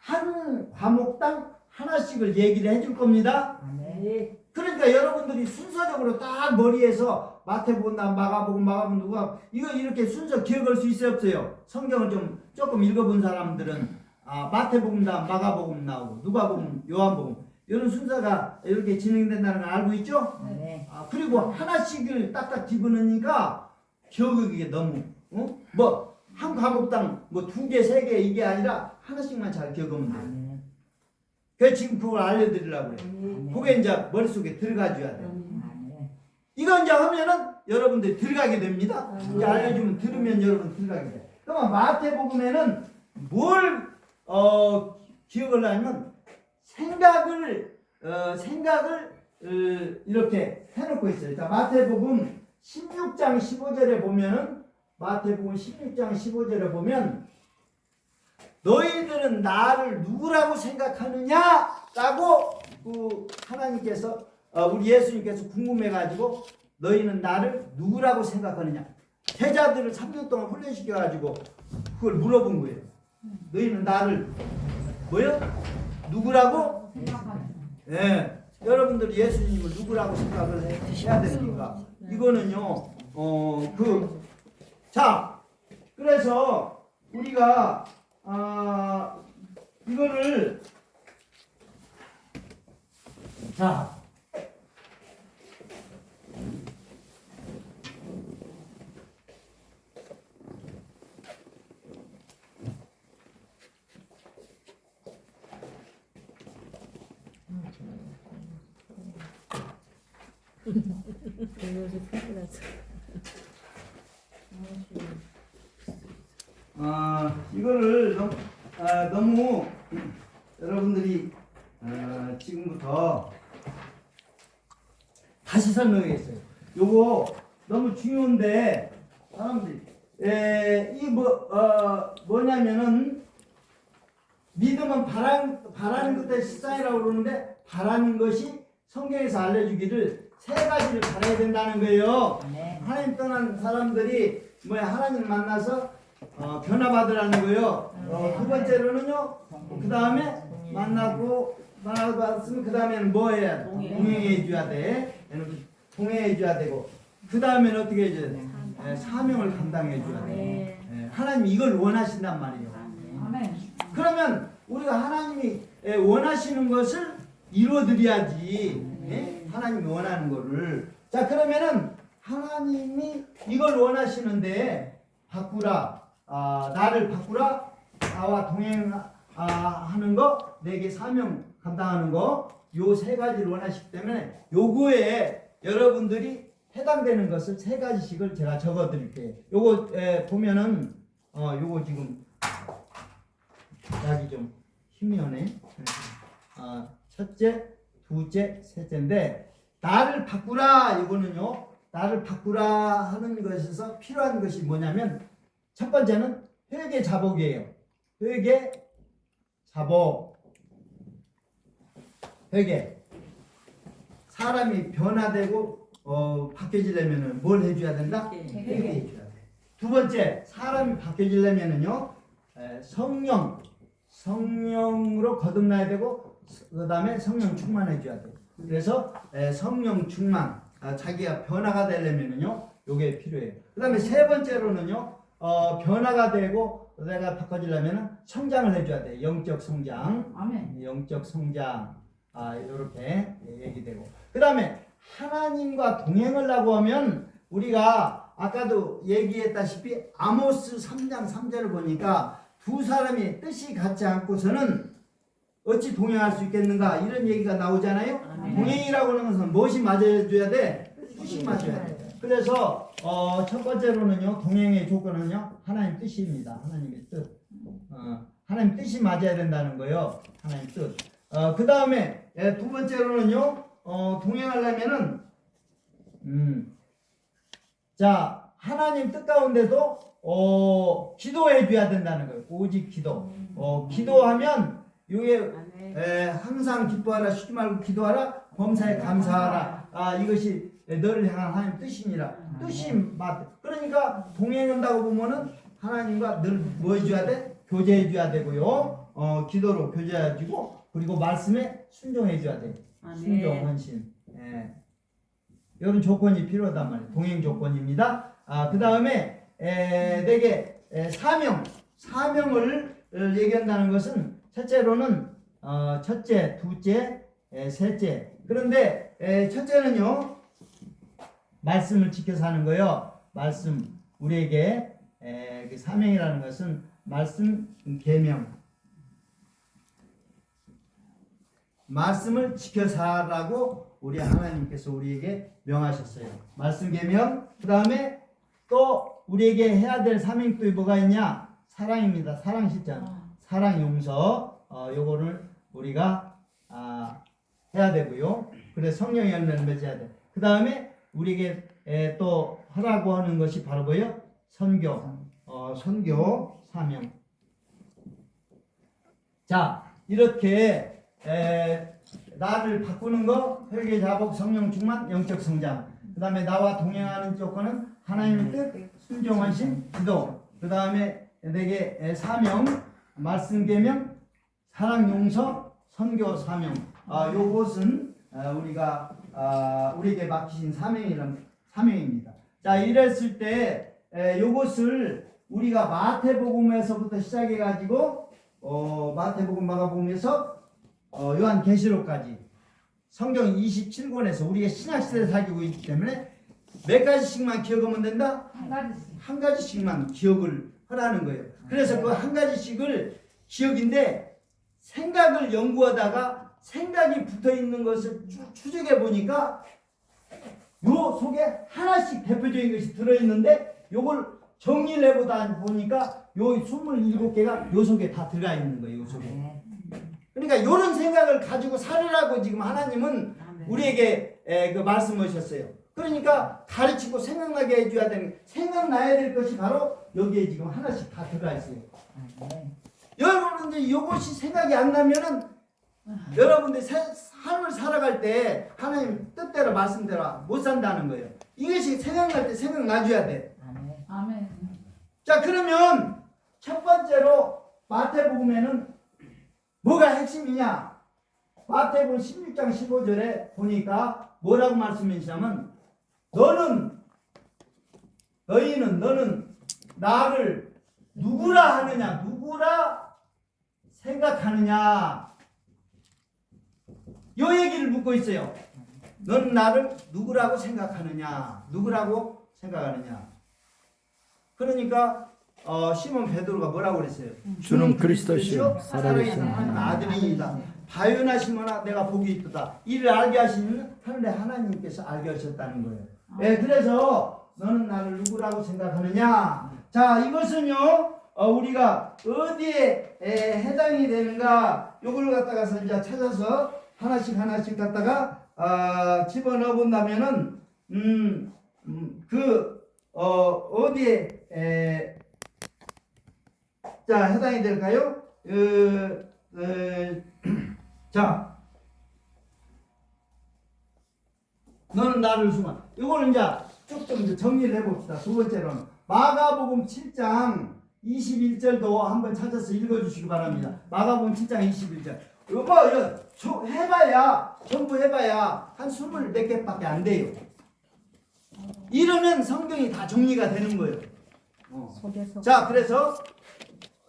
Speaker 1: 한 과목당 하나씩을 얘기를 해줄 겁니다. 그러니까 여러분들이 순서적으로 딱 머리에서 마태복음, 마가복음, 누가 이거 이렇게 순서 기억할 수 있어요 없어요? 성경을 좀 조금 읽어본 사람들은 마태복음 다음 마가복음 나오고 누가복음, 요한복음 이런 순서가 이렇게 진행된다는 걸 알고 있죠? 그리고 하나씩을 딱딱 집어넣으니까 기억하기가 너무 뭐 한 과목당 뭐 2개, 3개 이게 아니라 하나씩만 잘 기억하면 돼요. 그래서 지금 그걸 알려드리려고 해요. 그게 이제 머릿속에 들어가 줘야 돼요. 이거 이제 하면은 여러분들이 들어가게 됩니다. 이제 알려주면 들으면 여러분 들어가게 돼요. 그러면 마태복음에는 뭘 기억을 하냐면 생각을 이렇게 해놓고 있어요. 자, 마태복음 16장 15절에 보면은 마태복음 16장 15절에 보면 너희들은 나를 누구라고 생각하느냐라고 하나님께서 우리 예수님께서 궁금해가지고 너희는 나를 누구라고 생각하느냐 제자들을 3년 동안 훈련시켜가지고 그걸 물어본 거예요. 너희는 나를 뭐요? 누구라고? 여러분들 예수님을 누구라고 생각을 해야 됩니까? 이거는요 자 그래서 우리가 이거를 자
Speaker 2: 이것이 큰일났어.
Speaker 1: 이거를 너무 여러분들이 지금부터 다시 설명하겠어요. 요거 너무 중요한데 사람들이 뭐냐면은 믿음은 바라는 것의 실상이라고 그러는데 바라는 것이 성경에서 알려주기를 세 가지를 바라야 된다는 거예요. 하나님 떠난 사람들이 하나님을 만나서 변화받으라는 거예요. 두 번째로는요. 그 다음에 만나봤으면 그 다음에는 뭐 해야 돼? 동행해 줘야 돼. 동행해 줘야 되고 그 다음에는 어떻게 해줘야 돼? 사명을 감당해 줘야 돼. 하나님이 이걸 원하신단 말이에요.
Speaker 4: 아멘.
Speaker 1: 그러면 우리가 하나님이 원하시는 것을 이루어드려야지. 하나님이 원하는 거를. 자, 그러면은 하나님이 이걸 원하시는데 바꾸라. 나를 바꾸라. 나와 동행하는 거, 내게 사명 감당하는 거, 요 세 가지를 원하시기 때문에 요거에 여러분들이 해당되는 것을 세 가지씩을 제가 적어 드릴게요. 요거 보면은 요거 지금 약이 좀 힘이 오네. 첫째, 둘째, 셋째인데 나를 바꾸라 이거는요. 나를 바꾸라 하는 것에서 필요한 것이 뭐냐면 첫 번째는 회개 자복이에요. 회개 자복. 회개. 사람이 변화되고 바뀌어지려면은 뭘 해줘야 된다? 회개해줘야 돼. 두 번째, 사람이 바뀌어지려면은요, 성령으로 거듭나야 되고, 그 다음에 성령 충만해줘야 돼. 그래서 성령 충만, 자기가 변화가 되려면은요, 요게 필요해요. 그 다음에 세 번째로는요, 변화가 되고 내가 바꿔지려면은 성장을 해줘야 돼. 영적 성장.
Speaker 4: 아멘.
Speaker 1: 영적 성장. 요렇게 얘기되고. 그 다음에 하나님과 동행을 하고 하면 우리가 아까도 얘기했다시피 아모스 3장 3절을 보니까 두 사람이 뜻이 같지 않고서는 어찌 동행할 수 있겠는가 이런 얘기가 나오잖아요. 동행이라고 하는 것은 무엇이 맞아줘야 돼? 뜻이 맞아야 돼. 그래서 첫 번째로는요, 동행의 조건은요, 하나님 뜻입니다. 하나님의 뜻. 하나님 뜻이 맞아야 된다는 거예요. 하나님 뜻. 그 다음에 두 번째로는요, 동행하려면은 자, 하나님 뜻 가운데도 기도해 줘야 된다는 거예요. 오직 기도. 기도하면 이게 항상 기뻐하라, 쉬지 말고 기도하라, 범사에 감사하라. 이것이 너를 향한 하나님 뜻이니라. 뜻이 맞. 그러니까 동행한다고 보면은 하나님과 늘 뭐 해줘야 돼? 교제해 줘야 되고요. 기도로 교제해주고 그리고 말씀에 순종해 줘야 돼. 순종, 헌신. 이런 조건이 필요하단 말이에요. 동행 조건입니다. 그 다음에 내게 사명을 얘기한다는 것은 첫째로는 첫째, 둘째, 셋째. 그런데 첫째는요, 말씀을 지켜서 하는 거예요. 말씀. 우리에게 그 사명이라는 것은 말씀 계명. 말씀을 지켜서 하라고 우리 하나님께서 우리에게 명하셨어요. 말씀 계명. 그 다음에 또 우리에게 해야 될 사명이 또 뭐가 있냐? 사랑입니다. 사랑 실천. 사랑 용서. 요거를 우리가 해야 되고요. 그래 성령의 열매를 맺어야 돼. 그 다음에 우리에게 또 하라고 하는 것이 바로 뭐예요? 선교. 선교 사명. 자, 이렇게 나를 바꾸는 거, 회개 자복, 성령 충만, 영적 성장. 그 다음에 나와 동행하는 조건은 하나님의 뜻, 순종, 헌신, 기도. 그 다음에 내게 사명, 말씀 계명, 사랑 용서, 선교 사명. 요것은 우리에게 맡기신 사명입니다. 자, 이랬을 때 요것을 우리가 마태복음에서부터 시작해 가지고 마태복음, 마가복음에서 요한계시록까지 성경 27권에서 우리가 신약시대에 살고 있기 때문에 몇 가지씩만 기억하면 된다? 한 가지씩만 기억을 하라는 거예요. 그래서 그 한 가지씩을 기억인데 생각을 연구하다가 생각이 붙어 있는 것을 쭉 추적해 보니까 요 속에 하나씩 대표적인 것이 들어 있는데 요걸 정리를 해보다 보니까 요 27개가 요 속에 다 들어가 있는 거예요. 요 속에. 그러니까 이런 생각을 가지고 살으라고 지금 하나님은 우리에게 그 말씀하셨어요. 그러니까 가르치고 생각나게 해줘야 되는, 생각나야 될 것이 바로 여기에 지금 하나씩 다 들어가 있어요. 여러분들 이것이 생각이 안 나면은 여러분들 삶을 살아갈 때 하나님 뜻대로 말씀대로 못 산다는 거예요. 이것이 생각날 때 생각나줘야 돼.
Speaker 4: 아멘.
Speaker 1: 자, 그러면 첫 번째로 마태복음에는 뭐가 핵심이냐? 마태복음 16장 15절에 보니까 뭐라고 말씀하시냐면 너희는 나를 누구라 하느냐, 누구라 생각하느냐, 요 얘기를 묻고 있어요. 너는 나를 누구라고 생각하느냐, 누구라고 생각하느냐. 그러니까 시몬 베드로가 뭐라고 그랬어요?
Speaker 3: 주는 그리스도시요 살아계신
Speaker 1: 하나님 아들이니이다. 바요나 시몬아 내가 복이 있도다. 이를 알게 하시는 하늘의 하나님께서 알게 하셨다는 거예요. 예, 그래서 너는 나를 누구라고 생각하느냐. 자, 이것은요 우리가 어디에 해당이 되는가, 요걸 갖다가서 이제 찾아서 하나씩 갖다가 집어넣어 본다면은 어디에 자 해당이 될까요? 자, 너는 나를 숨어. 이거는 이제 조금 이제 정리를 해봅시다. 두 번째로는 마가복음 7장 21절도 한번 찾아서 읽어주시기 바랍니다. 마가복음 7장 21절. 이거 해봐야, 전부 해봐야 한 20몇 개밖에 안 돼요. 이러면 성경이 다 정리가 되는 거예요. 자, 그래서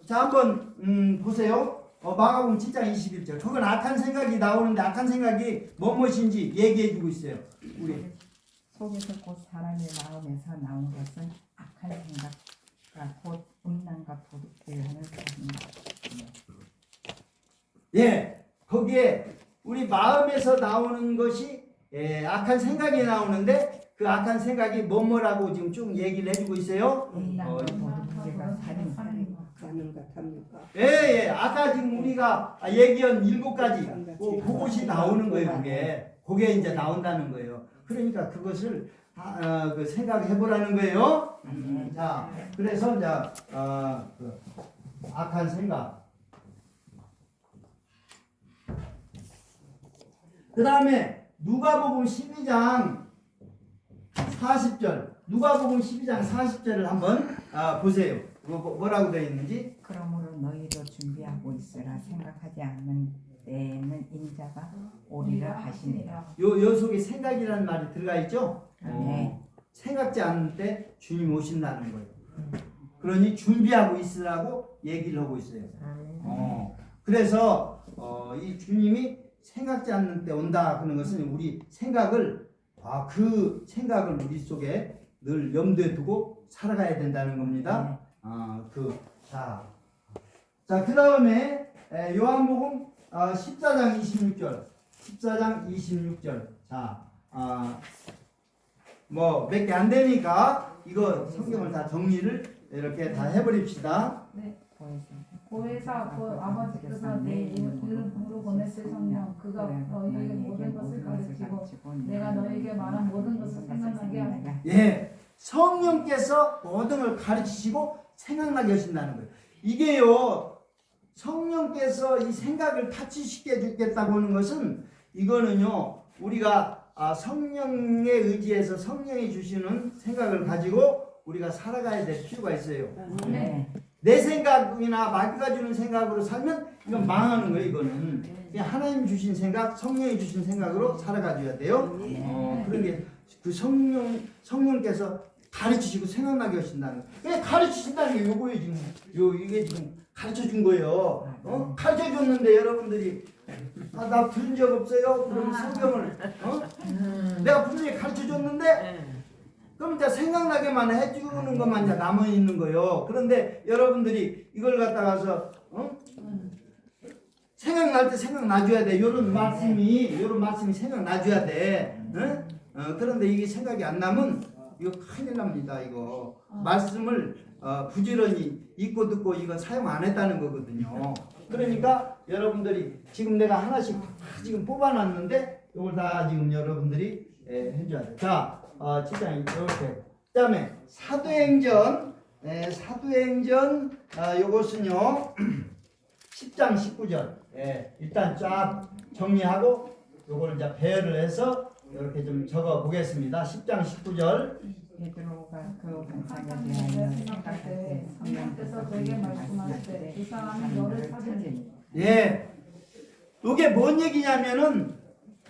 Speaker 1: 자 한번 보세요. 마가복음 7장 21절. 그건 악한 생각이 나오는데 악한 생각이 무엇인지 얘기해주고 있어요. 우리
Speaker 6: 속에서 곧 사람의 마음에서 나온 것은 악한 생각과 곧 음란과 도둑질하는 사람입니다.
Speaker 1: 예, 거기에 우리 마음에서 나오는 것이 악한 생각이 나오는데 그 악한 생각이 뭐라고 지금 쭉 얘기를 해주고 있어요.
Speaker 6: 음란과 도둑질과 살인과
Speaker 5: 가는가 탑니까?
Speaker 1: 예, 아까 지금 우리가 얘기한 7가지 그것이 나오는 거예요. 그게 이제 나온다는 거예요. 그러니까 그것을 그 생각해 보라는 거예요. 자, 그래서 이제 그 악한 생각. 그 다음에 누가복음 12장 40절. 누가복음 12장 40절을 한번 보세요. 뭐라고 되어 있는지.
Speaker 6: 그러므로 너희도 준비하고 있으라. 생각하지 않는 때에는 인자가 오리라 하시니라.
Speaker 1: 요 속에 생각이라는 말이 들어가 있죠.
Speaker 6: 네.
Speaker 1: 생각지 않을 때 주님 오신다는 거예요. 그러니 준비하고 있으라고 얘기를 하고 있어요. 그래서 이 주님이 생각지 않는 때 온다 하는 것은 우리 생각을 그 생각을 우리 속에 늘 염두에 두고 살아가야 된다는 겁니다. 자, 그 다음에 요한복음 14장 26절. 14장 26절. 자, 뭐 몇 개 안 되니까 이거 성경을 다 정리를 이렇게 다 해버립시다.
Speaker 4: 네. 보혜사 그 아버지께서 내 이름으로 보냈을 성령 그가 너희에게 모든 것을 가르치고 내가 너희에게 말한 모든 것을 생각나게 하리라.
Speaker 1: 예, 성령께서 모든 걸 가르치시고 생각나게 하신다는 거예요. 이게요, 성령께서 이 생각을 타치시켜 주겠다고 하는 것은 이거는요, 우리가 성령에 의지해서 성령이 주시는 생각을 가지고 우리가 살아가야 될 필요가 있어요.
Speaker 6: 네.
Speaker 1: 내 생각이나 마귀가 주는 생각으로 살면 이건 망하는 거예요. 이거는 그냥 하나님 주신 생각, 성령이 주신 생각으로 살아가줘야 돼요. 그런 게 그 성령께서 가르치시고 생각나게 하신다는 거예요. 그냥 가르치신다는 게 요거예요. 지금 이게 지금 가르쳐 준 거예요. 가르쳐 줬는데 여러분들이 나 들은 적 없어요. 그럼 성경을 내가 분명히 가르쳐 줬는데 그럼 이제 생각나게만 해주는 것만 이제 남아 있는 거예요. 그런데 여러분들이 이걸 갖다가서 생각날 때 생각나줘야 돼. 요런 말씀이 생각나줘야 돼. 응? 그런데 이게 생각이 안 나면 이거 큰일 납니다. 이거 말씀을 부지런히 읽고 듣고 이거 사용 안 했다는 거거든요. 그러니까 여러분들이 지금 내가 하나씩 다 지금 뽑아놨는데 이걸 다 지금 여러분들이 해줘야 돼. 자, 7장 이렇게. 그다음에 사도행전, 사도행전 요것은요 10장 19절. 일단 쫙 정리하고 요걸 이제 배열을 해서 이렇게 좀 적어 보겠습니다. 10장 19절.
Speaker 6: 베드로가 그 환상에
Speaker 4: 내가
Speaker 6: 대하여
Speaker 4: 생각할 때
Speaker 6: 생각할
Speaker 4: 성령께서 저에게 말씀하실 때 이 사람이 너를 찾으니
Speaker 1: 예. 이게 뭔 얘기냐면은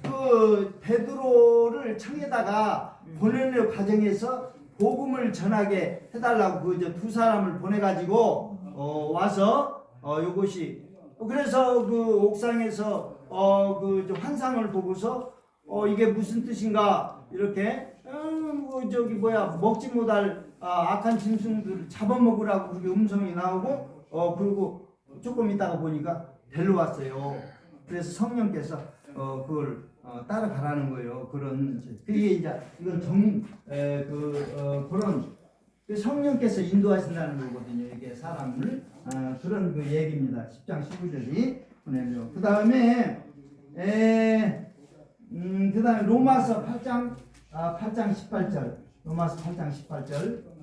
Speaker 1: 그 베드로를 청에다가 보내는 과정에서 복음을 전하게 해달라고 그 두 사람을 보내가지고 와서 요것이 그래서 그 옥상에서 그 환상을 보고서 이게 무슨 뜻인가 이렇게 저기 먹지 못할 악한 짐승들을 잡아먹으라고 그렇게 음성이 나오고 그리고 조금 있다가 보니까 데려왔어요. 그래서 성령께서 그걸 따라가라는 거예요. 그런 그게 이제 이건 그런 성령께서 인도하신다는 거거든요. 이게 사람을 그런 그 얘기입니다. 10장 19절이 보내요. 그 다음에 로마서 8장 18절. 로마서 8장 18절.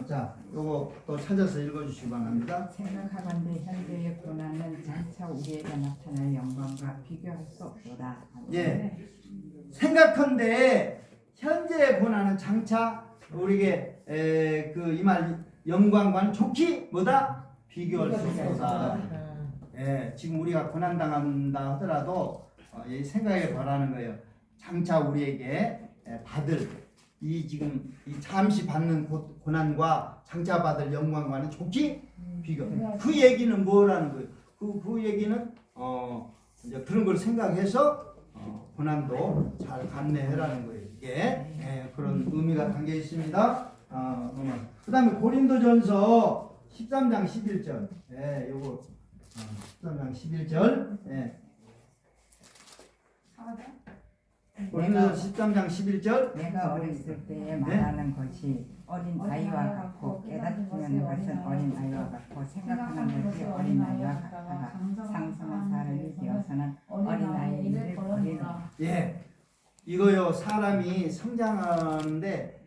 Speaker 1: 자, 요거 또 찾아서 읽어주시기 바랍니다.
Speaker 6: 생각하건대 현재의 고난은 장차 우리에게 나타날 영광과 비교할 수 없도다.
Speaker 1: 예. 생각컨대 현재의 고난은 장차 우리에게 이 말 영광과는 좋기 뭐다? 비교할 수 없도다. 지금 우리가 고난 당한다 하더라도 이 생각에 바라는 거예요. 장차 우리에게 받을 이 지금 이 잠시 받는 고난과 장차 받을 영광과는 좋기 비교. 그 얘기는 뭐라는 거예요? 그 얘기는 이제 그런 걸 생각해서 고난도 잘 감내해라는 거예요. 이게 그런 의미가 담겨 있습니다. 그다음에 고린도전서 13장 11절. 요거 13장 11절. 고린도전서 13장 11절.
Speaker 6: 내가 어렸을 때에 말하는 것이 어린 아이와 같고 깨닫는 것은 어린 아이와 같고 생각하는 것이 어린 아이와 같다가 상성한 사람이 되어서는 어린 아이를 버리노라.
Speaker 1: 예, 이거요 사람이 성장하는데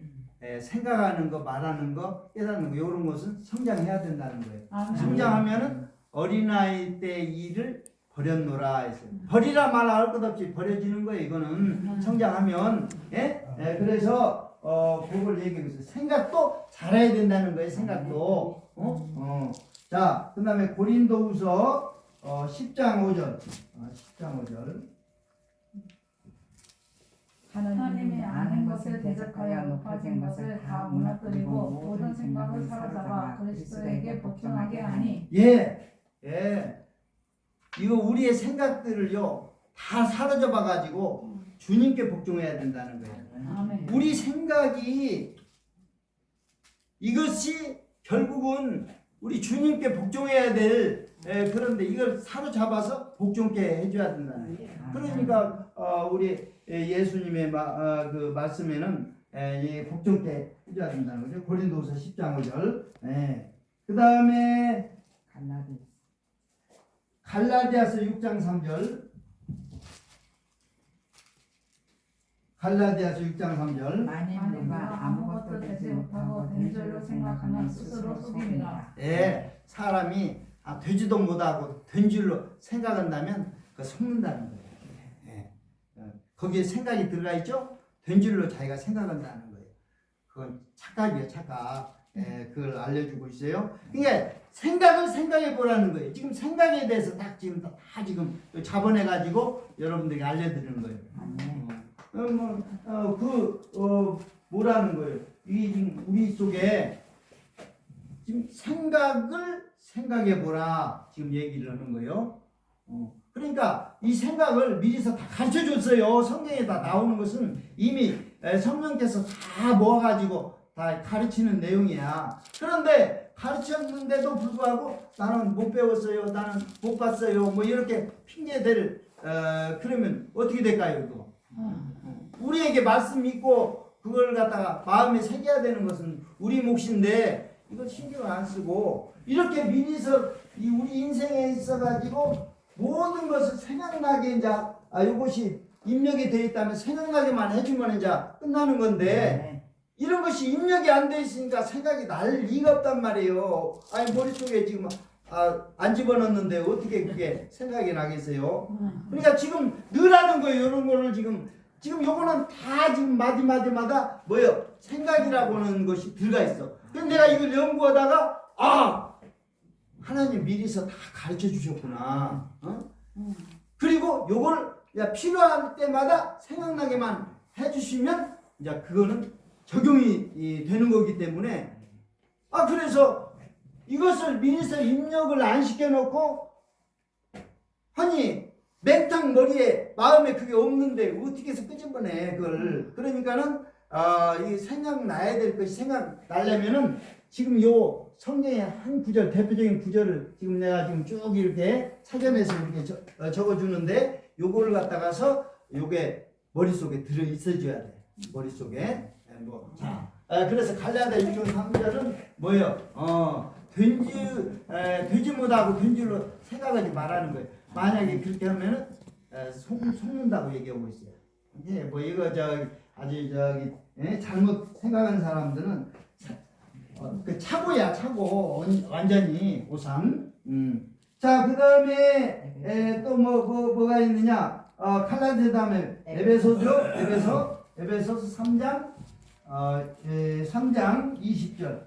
Speaker 1: 생각하는 거, 말하는 거, 깨닫는 거 이런 것은 성장해야 된다는 거예요. 성장하면은 어린아이 때 일을 버렸노라 했어요. 버리라 말할 것 없이 버려지는 거예요. 이거는 성장하면 그래서 그걸 얘기하고 있어요. 생각도 잘해야 된다는 거예요. 생각도. 자, 그다음에 고린도후서 10장 5절. 10장 5절.
Speaker 4: 하나님이 아는 것을 대적하여 높아진 것을 다 무너뜨리고 모든 생각을 사로잡아 그리스도에게 복종하게 하니.
Speaker 1: 이거 우리의 생각들을요 다 사로잡아 가지고 주님께 복종해야 된다는 거예요.
Speaker 4: 아멘.
Speaker 1: 우리 생각이 이것이 결국은 우리 주님께 복종해야 될 그런데 이걸 사로잡아서 복종케 해줘야 된다는 거예요. 그러니까 우리 예수님의 그 말씀에는 복종케 해줘야 된다는 거죠. 고린도후서 10장 5절. 그 다음에 갈라디아서 6장 3절. 갈라디아서 6장 3절.
Speaker 6: 만일 누가 아무것도 되지 못하고 된 줄로 생각하면 스스로 속입니다.
Speaker 1: 사람이 되지도 못하고 된 줄로 생각한다면 그 속는다는 거예요. 거기에 생각이 들어가 있죠? 된 줄로 자기가 생각한다는 거예요. 그건 착각이에요, 착각. 그걸 알려주고 있어요. 그러니까 생각을 생각해 보라는 거예요. 지금 생각에 대해서 딱 지금 다 지금 잡아내가지고 여러분들에게 알려드리는 거예요. 뭐라는 거예요? 이 지금 우리 속에 지금 생각을 생각해 보라 지금 얘기를 하는 거예요. 그러니까 이 생각을 미리서 다 가르쳐 줬어요. 성경에 다 나오는 것은 이미 성령께서 다 모아가지고 다 가르치는 내용이야. 그런데 가르쳤는데도 불구하고 나는 못 배웠어요, 나는 못 봤어요, 뭐 이렇게 핑계댈 그러면 어떻게 될까요, 이거? 우리에게 말씀 있고 그걸 갖다가 마음에 새겨야 되는 것은 우리 몫인데 이걸 신경을 안 쓰고 이렇게 미리서 우리 인생에 있어가지고 모든 것을 생각나게 이제 이것이 입력이 되어 있다면 생각나게만 해주면 이제 끝나는 건데 이런 것이 입력이 안 돼 있으니까 생각이 날 리가 없단 말이에요. 아니 머릿속에 지금 안 집어넣는데 어떻게 그게 생각이 나겠어요? 그러니까 지금 늘 하는 거예요. 이런 거를 지금 요거는 다 지금 마디마디마다 뭐예요? 생각이라고 하는 것이 들어가 있어. 근데 내가 이걸 연구하다가 하나님 미리서 다 가르쳐 주셨구나. 그리고 요걸 필요할 때마다 생각나게만 해주시면 이제 그거는 적용이 되는 거기 때문에 그래서 이것을 미리서 입력을 안 시켜놓고 아니 맹탕 머리에 마음에 그게 없는데 어떻게 해서 끄집어내 그걸. 그러니까는 이 생각나야 될 것이 생각나려면은 지금 요 성경의 한 구절, 대표적인 구절을 지금 내가 지금 쭉 이렇게 찾아내서 이렇게 적어주는데 요거를 갖다가서 요게 머릿속에 들어 있어줘야 돼. 머릿속에. 그래서 갈라디아 6장 3절은 뭐예요? 되지 못하고 된 줄로 생각하지 말라는 거예요. 만약에 그렇게 하면은 속는다고 얘기하고 있어요. 예, 뭐 이거 아주 잘못 생각하는 사람들은 그 차고야, 차고. 완전히 오삼. 자, 그 다음에 또 뭐가 있느냐? 갈라디아 다음에 에베소죠. 에베소서 3장 3장 20절.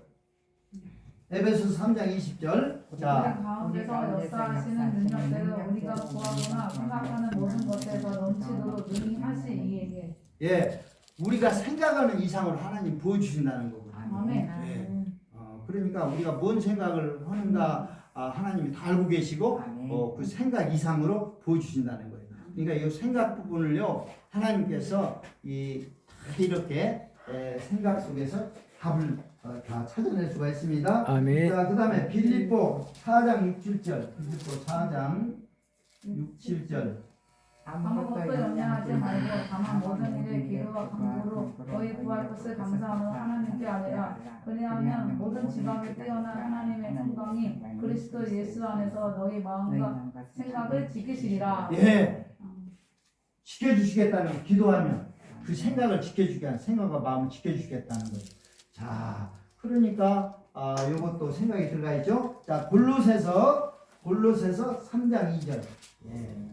Speaker 1: 에베소서 3장 20절.
Speaker 4: 우리
Speaker 1: 자,
Speaker 4: 가운데서 역사하시는 능력대로 우리가 구하거나 생각하는 모든 것에서 넘치도록 능히 하시이에게.
Speaker 1: 예, 우리가 생각하는 이상으로 하나님 보여주신다는 거거든요.
Speaker 4: 아멘.
Speaker 1: 예. 그러니까 우리가 뭔 생각을 하는가 하나님이 다 알고 계시고 그 생각 이상으로 보여주신다는 거예요. 그러니까 이 생각 부분을요 하나님께서 이렇게 생각 속에서 답을 다 찾아낼 수가 있습니다.
Speaker 3: 아멘.
Speaker 1: 자, 그 다음에 빌립보 4장 6, 7절. 빌립보 4장 6, 7절.
Speaker 4: 아무것도 염려하지 말고 다만 모든 일에 기도와 간구로 너희 구할 것을 감사함으로 하나님께 아뢰라. 그리하면 모든 지방에 뛰어난 하나님의 평강이 그리스도 예수 안에서 너희 마음과 생각을 지키시리라.
Speaker 1: 예, 지켜주시겠다는 기도하면 그 생각을 지켜주게 생각과 마음을 지켜주시겠다는 거예요. 자, 그러니까 요것도 생각이 들어가 있죠. 자, 골로새서 3장 2절. 예.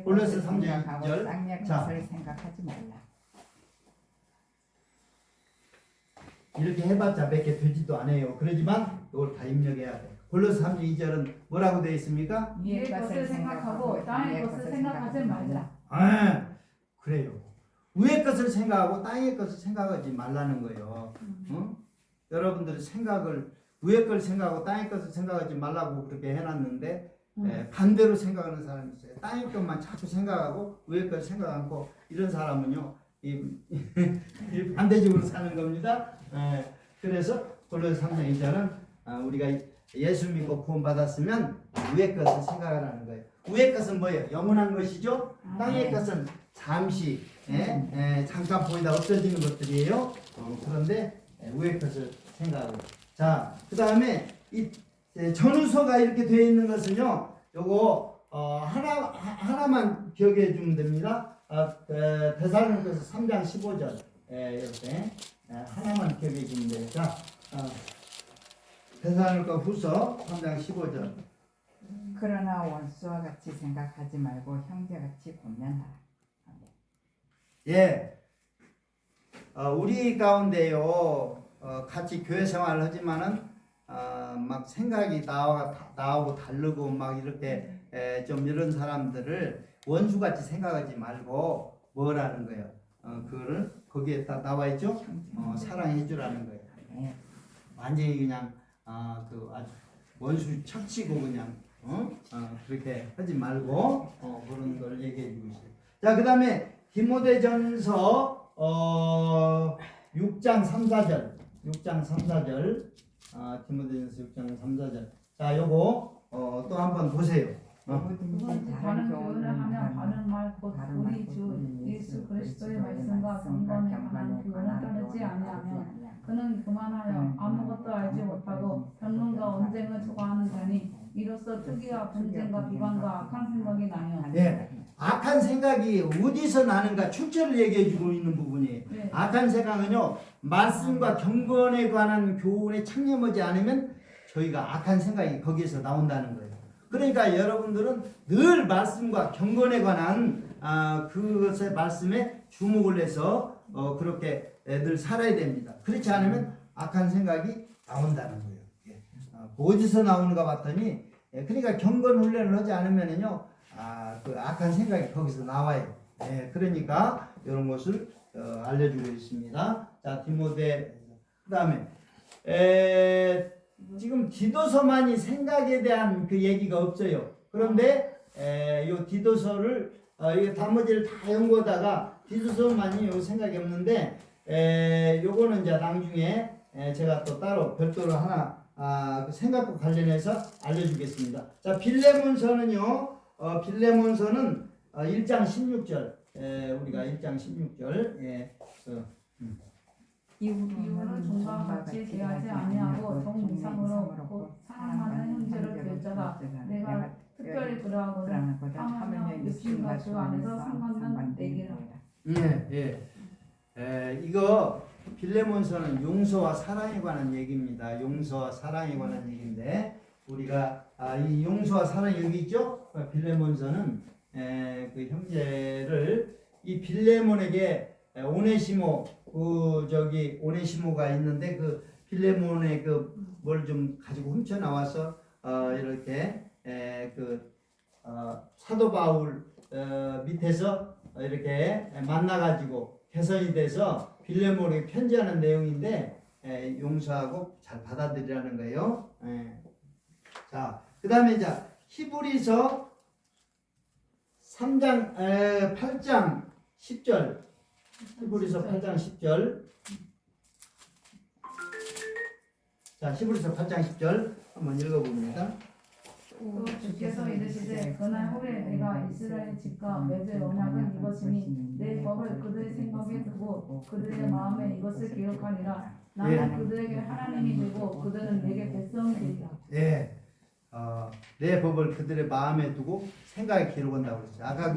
Speaker 1: 골로새 3장 2절.
Speaker 6: 땅의
Speaker 1: 자.
Speaker 6: 것을 생각하지 말라.
Speaker 1: 이렇게 해봤자 몇 개 되지도 않아요. 그러지만 이걸 다 입력해야 돼. 골로새 3장 2절은 뭐라고 되어 있습니까?
Speaker 4: 위의 것을 생각하고 땅의 것을 생각하지 말라.
Speaker 1: 그래요. 위의 것을 생각하고 땅의 것을 생각하지 말라는 거예요. 여러분들이 생각을 위의 걸 생각하고 땅의 것을 생각하지 말라고 그렇게 해놨는데 반대로 생각하는 사람이 있어요. 땅의 것만 자꾸 생각하고 위의 걸 생각 않고 이런 사람은요 이 반대적으로 사는 겁니다. 그래서 골로새 3장 2절은 우리가 예수 믿고 구원받았으면 위의 것을 생각하라는 거예요. 위의 것은 뭐예요? 영원한 것이죠. 땅의 것은 잠시 잠깐 보이다 없어지는 것들이에요. 그런데 위의 것을 생각하고. 자, 그 다음에 이 전후서가 이렇게 되어 있는 것은요. 요거 하나만 기억해 주면 됩니다. 데살로니가서 3장 15절 이렇게 하나만 기억해 주면 돼요. 자, 데살로니가 후서 3장 15절.
Speaker 6: 그러나 원수와 같이 생각하지 말고 형제같이 권면하라.
Speaker 1: 예, 우리 가운데요 같이 교회 생활을 하지만은 막 생각이 나오고 다르고 막 이렇게 좀 이런 사람들을 원수같이 생각하지 말고 뭐라는 거예요? 그거를 거기에 다 나와 있죠? 사랑해 주라는 거예요. 완전히 그냥 그 아주 원수 척치고 그냥 그렇게 하지 말고 그런 걸 얘기해 주고 있어요. 자, 그 다음에 디모데전서 6장 3, 4절. 6장 3, 4절. 디모데전서 6장 3, 4절. 자, 요거 또 한번 보세요.
Speaker 4: 누구든지 다른 교훈을 하면 바른 말 곧 우리 주 예수 그리스도의 말씀과 경건에 관한 교훈을 따르지 아니하면 그는 그만하여 아무것도 알지 못하고 변론과 언쟁을 좋아하는 자니 이로써 특이와 분쟁과 비방과 악한 생각이 나요.
Speaker 1: 예. 악한 생각이 어디서 나는가 출처를 얘기해 주고 있는 부분이에요.
Speaker 4: 네.
Speaker 1: 악한 생각은요, 말씀과 경건에 관한 교훈에 창념하지 않으면 저희가 악한 생각이 거기에서 나온다는 거예요. 그러니까 여러분들은 늘 말씀과 경건에 관한 그것의 말씀에 주목을 해서 그렇게 늘 살아야 됩니다. 그렇지 않으면 악한 생각이 나온다는 거예요. 예. 어디서 나오는가 봤더니 그러니까 경건 훈련을 하지 않으면은요, 그 악한 생각이 거기서 나와요. 예. 그러니까 이런 것을 알려주고 있습니다. 자, 디모데 그다음에 지금 디도서만이 생각에 대한 그 얘기가 없어요. 그런데 요 디도서를 이 단무지를 다 연구하다가 디도서만이 요 생각이 없는데 요거는 이제 나중에 제가 또 따로 별도로 하나 그 생각과 관련해서 알려주겠습니다. 자, 빌레몬서는요. 빌레몬서는 1장 16절. 우리가 1장 16절.
Speaker 4: 이후로 종과 같이 대하지 아니하고 종 이상으로 곧 사랑하는 형제를 될자가 내가 특별히 그러하거든 하물며 육신과 주 안에서 상관난 내기라.
Speaker 1: 이거 빌레몬서는 용서와 사랑에 관한 얘기입니다. 용서와 사랑에 관한 얘기인데 우리가 이 용서와 사랑 여기 있죠? 빌레몬서는 그 형제를 이 빌레몬에게 오네시모 오네시모가 있는데 그 빌레몬의 그 뭘 좀 가지고 훔쳐 나와서 이렇게 사도 바울 밑에서 이렇게 만나 가지고 개선이 돼서 빌레몬에게 편지하는 내용인데 용서하고 잘 받아들이라는 거예요. 자, 그다음에 자 히브리서 8장 10절. 히브리서 8장 10절. 자, 히브리서 8장 10절 한번 읽어봅니다.
Speaker 4: 또 주께서 이르시되 그날 후에 내가 이스라엘 집과 맺을 언약은 이것이니 내 법을 그들의 생각에 두고 그들의 마음에 이것을 기록하리라. 나는 그들에게 하나님이 되고 그들은 내게 백성이 되리라.
Speaker 1: 예. 내 법을 그들의 마음에 두고 생각에 기록한다고 그랬어요. 아까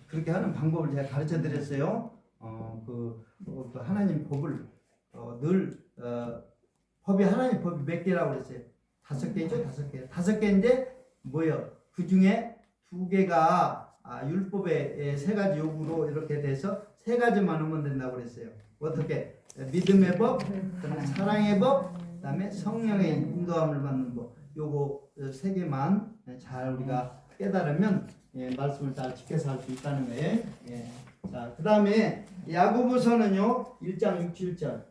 Speaker 1: 그렇게 하는 방법을 제가 가르쳐 드렸어요. 그 하나님 법을 법이 하나님 법이 몇 개라고 그랬어요? 5개죠? 5개. 5개인데 뭐요? 그 중에 2개가 율법의 3가지 요구로 이렇게 돼서 3가지만 하면 된다고 그랬어요. 어떻게? 믿음의 법, 그다음에 사랑의 법, 그다음에 성령의 인도함을 받는 법. 요거 3개만 잘 우리가 깨달으면 말씀을 잘 지켜서 할 수 있다는 거예요. 자, 그다음에 야고보서는요 1장 6, 7절.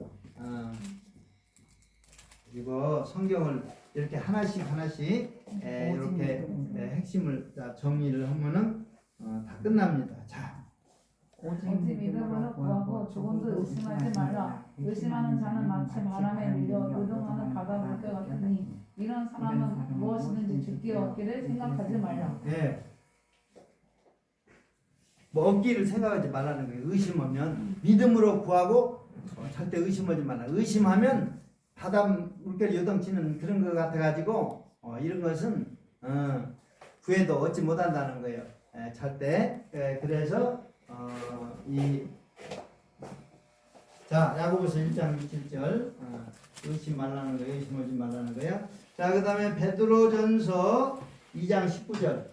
Speaker 1: 이거 성경을 이렇게 하나씩 이렇게 핵심을 정리를 하면은 다 끝납니다. 자,
Speaker 4: 오직 믿음으로 구하고 조금도 의심하지 말라. 의심하는 자는 마치 바람에 밀려 요동하는 바다물결 같으니 이런 사람은 무엇이든지 주께 얻기를 생각하지 말라.
Speaker 1: 뭐 얻기를 생각하지 말라는 거예요. 의심하면 믿음으로 구하고 절대 의심하지 말라. 의심하면 바다 물결 요동치는 그런 것 같아가지고 이런 것은 구해도 얻지 못한다는 거예요. 절대. 그래서 자, 야고보서 1장 7절 의심 말라는 거예요. 의심하지 말라는 거예요. 자, 그 다음에 베드로전서 2장 19절.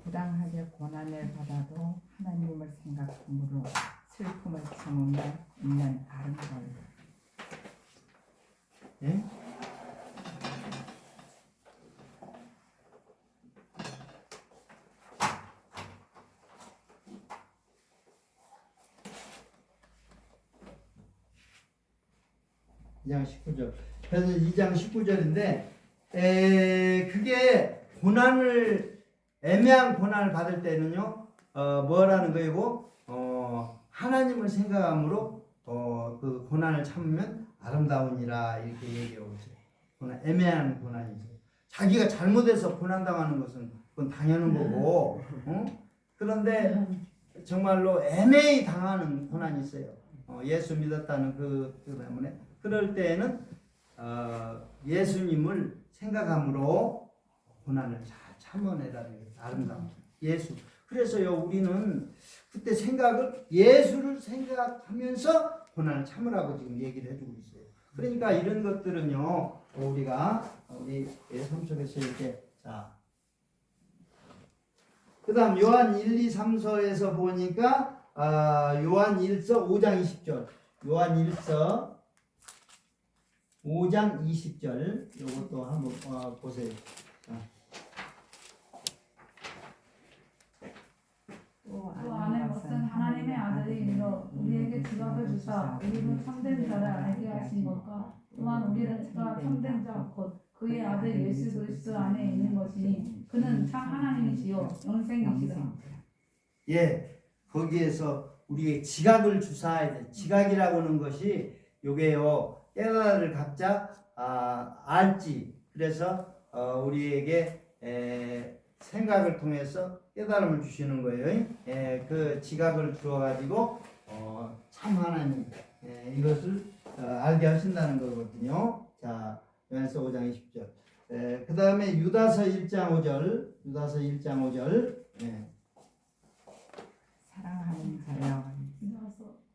Speaker 6: 부당하게 고난을 받아도 하나님을 생각함으로 슬픔을 참으며 있는 바른 걸.
Speaker 1: 예? (2장 19절) 그래서 2장 19절인데 그게 애매한 고난을 받을 때는요 뭐라는 거이고 하나님을 생각함으로 그 고난을 참으면 아름다우니라 이렇게 얘기하고 있어요. 애매한 고난이죠. 자기가 잘못해서 고난당하는 것은 그건 당연한 거고, 그런데 정말로 애매히 당하는 고난이 있어요. 예수 믿었다는 그 때문에 그럴 때에는 예수님을 생각함으로 고난을 잘 참아내라는 게 아름다운 예수. 그래서요 우리는 그때 예수를 생각하면서 고난을 참으라고 지금 얘기를 해주고 있어요. 그러니까 이런 것들은요 우리 삶 속에서 이렇게 그다음 요한 1, 2, 3서에서 보니까 요한 1서 5장 20절 요한 1서 5장 20절 요것도 한번 보세요.
Speaker 4: 또 아는 것은 하나님의 아들이 이르러 우리에게 지각을 주사 우리는 참된 자를 알게 하신 것과 또한 우리가 참된 자 곧 그의 아들 예수 그리스도 안에 있는 것이니 그는 참 하나님이시요 영생이시다.
Speaker 1: 예, 거기에서 우리의 지각을 주사해야 돼. 지각이라고 하는 것이 요게요 깨달음을 각자 알지. 그래서 우리에게 생각을 통해서 깨달음을 주시는 거예요. 그 지각을 주어가지고 참 하나님 이것을 알게 하신다는 거거든요. 자, 요한서 5장 20절. 그 다음에 유다서 1장 5절. 유다서 1장 5절.
Speaker 6: 사랑하는 자여,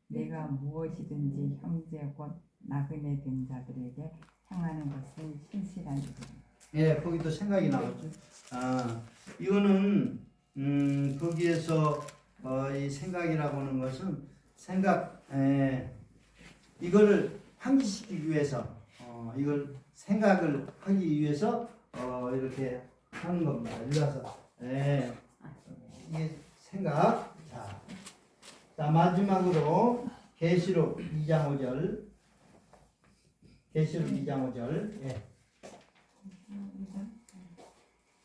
Speaker 6: 내가 무엇이든지 형제 곧 나그네 된 자들에게 행하는 것은 신실한 일이라.
Speaker 1: 거기도 생각이 나왔죠. 이거는 거기에서 이 생각이라고 하는 것은 이거를 환기시키기 위해서 이걸 생각을 하기 위해서 이렇게 하는 겁니다. 이래서 이게 생각. 자 마지막으로 계시록 2장 5절. 계시록 2장 5절.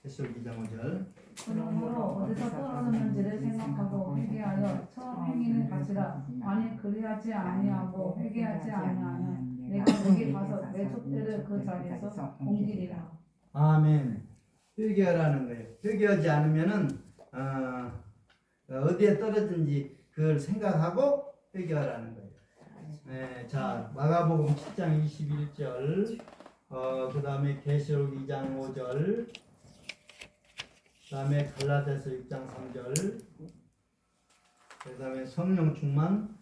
Speaker 1: 계시록 2장 5절.
Speaker 4: 그러므로 어디서 떨어졌는지를 생각하고 회개하여 처음 행위는 가지라. 만일 그리하지 아니하고 회개하지 아니하면 내가 내게 가서 내 촛대를 그 자리에서 옮기리라.
Speaker 1: 아멘. 회개하라는 거예요. 회개하지 않으면은 어디에 떨어진지 그걸 생각하고 회개하라는 거예요. 자 마가복음 7장 21절, 그 다음에 계시록 2장 5절, 그 다음에 갈라디아서 6장 3절, 그 다음에 성령 충만,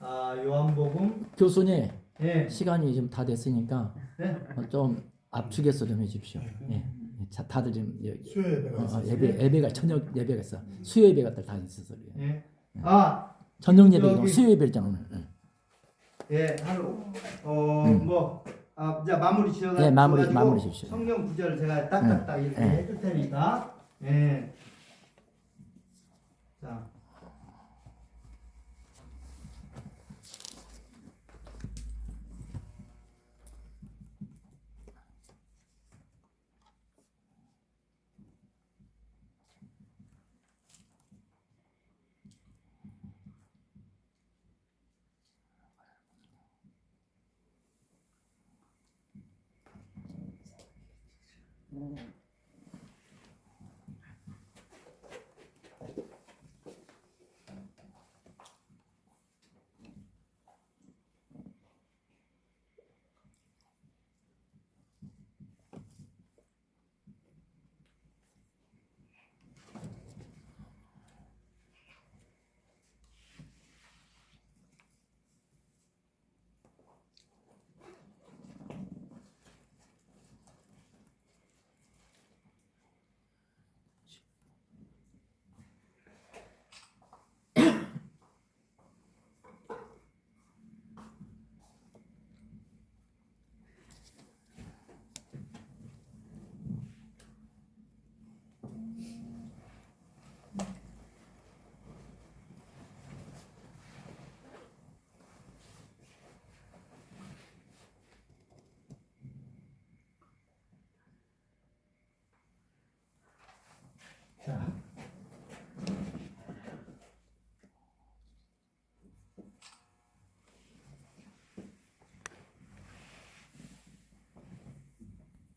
Speaker 1: 요한복음.
Speaker 3: 교수님
Speaker 1: 예.
Speaker 3: 시간이 좀 다 됐으니까 좀 압축해서 좀 해주십시오. 자, 다들 지금
Speaker 7: 수요 예배가
Speaker 3: 예배가 저녁 예배가 있어. 수요 예배가 다 있어서 그래요.
Speaker 1: 예.
Speaker 3: 저녁 예배가
Speaker 1: 여기-
Speaker 3: 수요 예배잖아 오늘.
Speaker 1: 예, 자 마무리 지어가지고
Speaker 3: 예, 마무리 주십시오.
Speaker 1: 성경 구절을 제가 딱딱딱 이렇게 해줄 테니까. 자.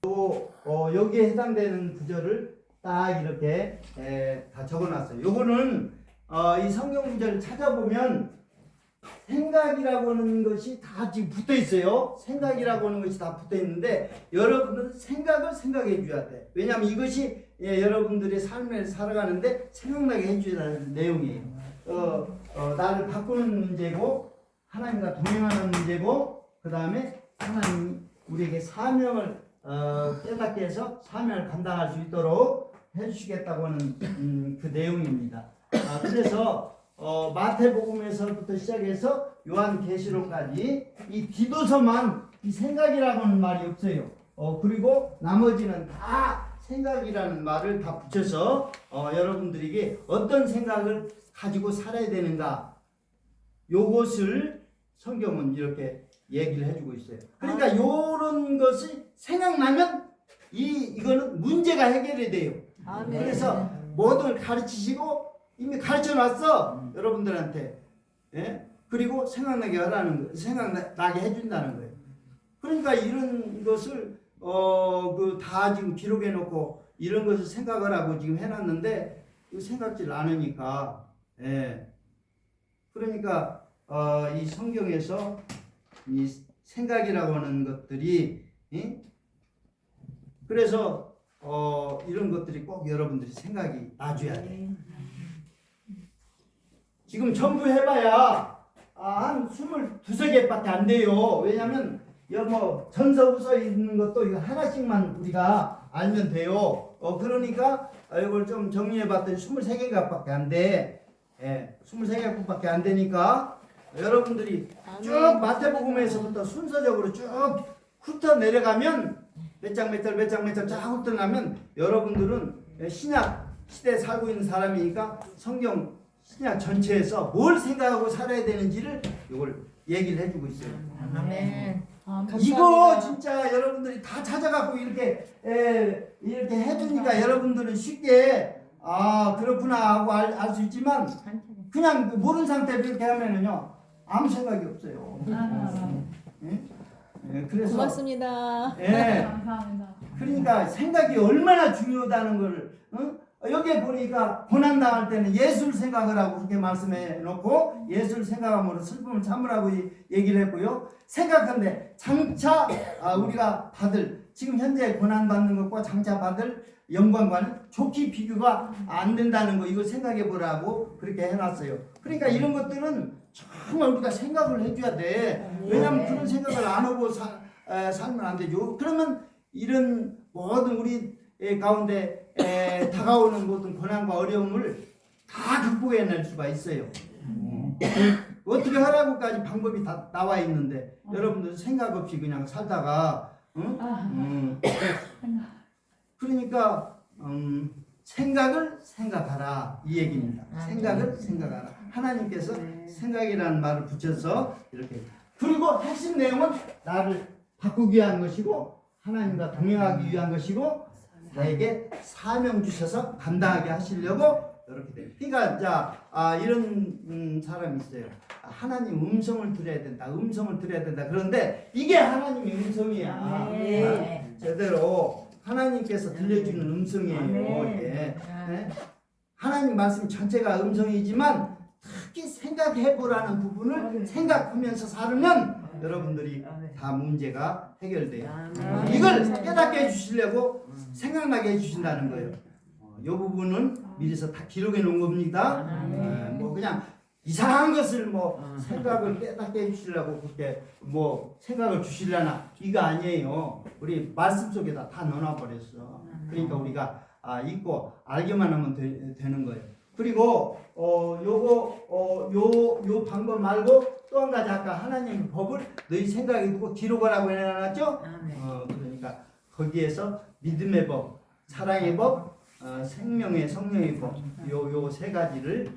Speaker 1: 또 여기에 해당되는 구절을 딱 이렇게 다 적어놨어요. 요거는 이 성경 구절을 찾아보면 생각이라고 하는 것이 다 지금 붙어 있어요. 생각이라고 하는 것이 다 붙어 있는데 여러분들은 생각을 생각해 줘야 돼. 왜냐하면 이것이 여러분들의 삶을 살아가는데 생각나게 해주는 내용이에요. 나를 바꾸는 문제고 하나님과 동행하는 문제고 그 다음에 하나님 우리에게 사명을 깨닫게 해서 사명을 감당할 수 있도록 해주시겠다고 하는 그 내용입니다. 그래서 마태복음에서부터 시작해서 요한계시록까지 이 디도서만 이 생각이라고 하는 말이 없어요. 그리고 나머지는 다 생각이라는 말을 다 붙여서 여러분들에게 어떤 생각을 가지고 살아야 되는가 요것을 성경은 이렇게 얘기를 해주고 있어요. 그러니까 요런 것이 생각나면 이거는 문제가 해결이 돼요. 그래서 모든 걸 가르치시고 이미 가르쳐 놨어 여러분들한테. 예? 그리고 생각나게 하라는 거, 생각나게 해준다는 거예요. 그러니까 이런 것을 다 지금 기록해 놓고 이런 것을 생각을 하고 지금 해놨는데 이거 생각질 않으니까. 예. 그러니까 이 성경에서 이 생각이라고 하는 것들이 그래서 이런 것들이 꼭 여러분들이 생각이 나줘야 돼. 지금 전부 해봐야 한 22개밖에 안 돼요. 왜냐면 뭐 전서부서 있는 것도 이거 하나씩만 우리가 알면 돼요. 그러니까 이걸 좀 정리해봤더니 23개밖에 안 돼. 예, 23개밖에 안 되니까 여러분들이 쭉 마태복음에서부터 순서적으로 쭉 훑어 내려가면 몇 장 쫙 훑어 나면 여러분들은 신약 시대에 살고 있는 사람이니까 성경 신약 전체에서 뭘 생각하고 살아야 되는지를 이걸 얘기를 해주고 있어요.
Speaker 2: 아멘.
Speaker 1: 이거 진짜 여러분들이 다 찾아갖고 이렇게 해주니까 여러분들은 쉽게 그렇구나 하고 알 수 있지만 그냥 모르는 상태로 이렇게 하면은요 아무 생각이 없어요. 그래서
Speaker 2: 고맙습니다.
Speaker 4: 감사합니다.
Speaker 1: 그러니까 생각이 얼마나 중요하다는 걸 여기에 보니까 고난당할 때는 예술 생각을 하고 그렇게 말씀해 놓고 예술 생각함으로 슬픔을 참으라고 얘기를 했고요. 생각한데 장차 우리가 받을 지금 현재 고난받는 것과 장차 받을 영광과는 좋게 비교가 안 된다는 거 이거 생각해 보라고 그렇게 해놨어요. 그러니까 이런 것들은 정말 우리가 생각을 해줘야 돼. 왜냐하면 그런 생각을 안 하고 살면 안 되죠. 그러면 이런 모든 우리 가운데 다가오는 모든 고난과 어려움을 다 극복해낼 수가 있어요. 어떻게 하라고까지 방법이 다 나와 있는데 여러분들 생각 없이 그냥 살다가 그러니까 생각을 생각하라 이 얘기입니다. 생각을 생각하라. 하나님께서 생각이라는 말을 붙여서 이렇게 그리고 핵심 내용은 나를 바꾸기 위한 것이고 하나님과 동행하기 위한 것이고 나에게 사명 주셔서 감당하게 하시려고 이렇게 돼요. 그러니까 자 이런 사람이 있어요. 하나님 음성을 들어야 된다. 음성을 들어야 된다. 그런데 이게 하나님의 음성이야. 제대로 하나님께서 들려주는 음성이에요. 이게. 하나님 말씀 전체가 음성이지만 특히 생각해보라는 부분을 생각하면서 살면 여러분들이 다 문제가 해결돼요. 이걸 깨닫게 해주시려고 생각나게 해주신다는 거예요. 이 부분은 미리서 다 기록해 놓은 겁니다. 뭐 그냥 이상한 것을 뭐 생각을 깨닫게 해주시려고 그렇게 뭐 생각을 주시려나 이거 아니에요. 우리 말씀 속에다 다 넣어놔버렸어. 그러니까 우리가 읽고 알기만 하면 되는 거예요. 그리고 요 방법 말고 또 한 가지 아까 하나님의 법을 너희 생각에 두고 기록하라고 해놨죠? 그러니까 거기에서 믿음의 법, 사랑의 법, 생명의 성령의 법, 요 세 가지를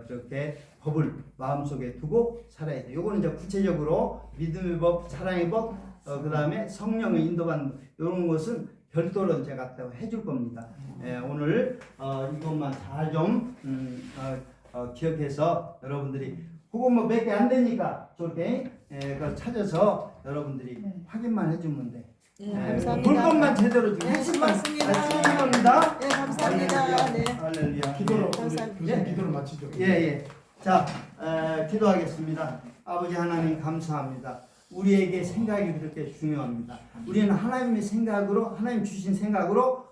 Speaker 1: 그렇게 법을 마음속에 두고 살아야 돼요. 요거는 이제 구체적으로 믿음의 법, 사랑의 법, 그 다음에 성령의 인도받는 이런 것은 별도로 제가 또 해줄 겁니다. 오늘 이것만 잘 좀 기억해서 여러분들이 그거 뭐 몇 개 안 되니까 저렇게 그걸 찾아서 여러분들이 확인만 해주면 돼.
Speaker 2: 네, 감사합니다.
Speaker 1: 볼 것만 제대로 좀
Speaker 2: 네,
Speaker 1: 핵심만
Speaker 2: 고맙습니다.
Speaker 1: 주님입니다.
Speaker 2: 네, 감사합니다. 네.
Speaker 1: 할렐루야.
Speaker 7: 기도로
Speaker 2: 감사합니다.
Speaker 7: 우리 교수님 기도로 마치죠.
Speaker 1: 예. 자, 기도하겠습니다. 아버지 하나님 감사합니다. 우리에게 생각이 그렇게 중요합니다. 우리는 하나님의 생각으로, 하나님 주신 생각으로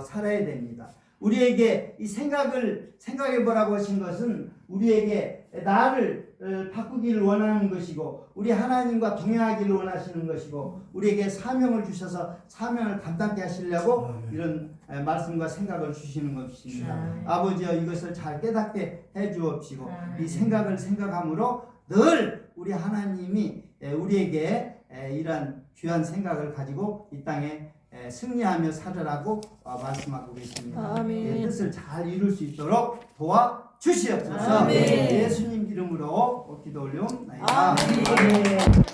Speaker 1: 살아야 됩니다. 우리에게 이 생각해 보라고 하신 것은 우리에게 나를 바꾸기를 원하는 것이고, 우리 하나님과 동행하기를 원하시는 것이고, 우리에게 사명을 주셔서 사명을 감당케 하시려고 이런 말씀과 생각을 주시는 것입니다. 아버지여, 이것을 잘 깨닫게 해 주옵시고, 이 생각을 생각함으로 늘 우리 하나님이 우리에게 이러한 귀한 생각을 가지고 이 땅에 승리하며 살으라고 말씀하고 계십니다.
Speaker 2: 아멘.
Speaker 1: 뜻을 잘 이룰 수 있도록 도와 주시옵소서.
Speaker 2: 아멘.
Speaker 1: 예수님 이름으로 기도 올리옵나이다.
Speaker 2: 아멘.
Speaker 1: 아멘.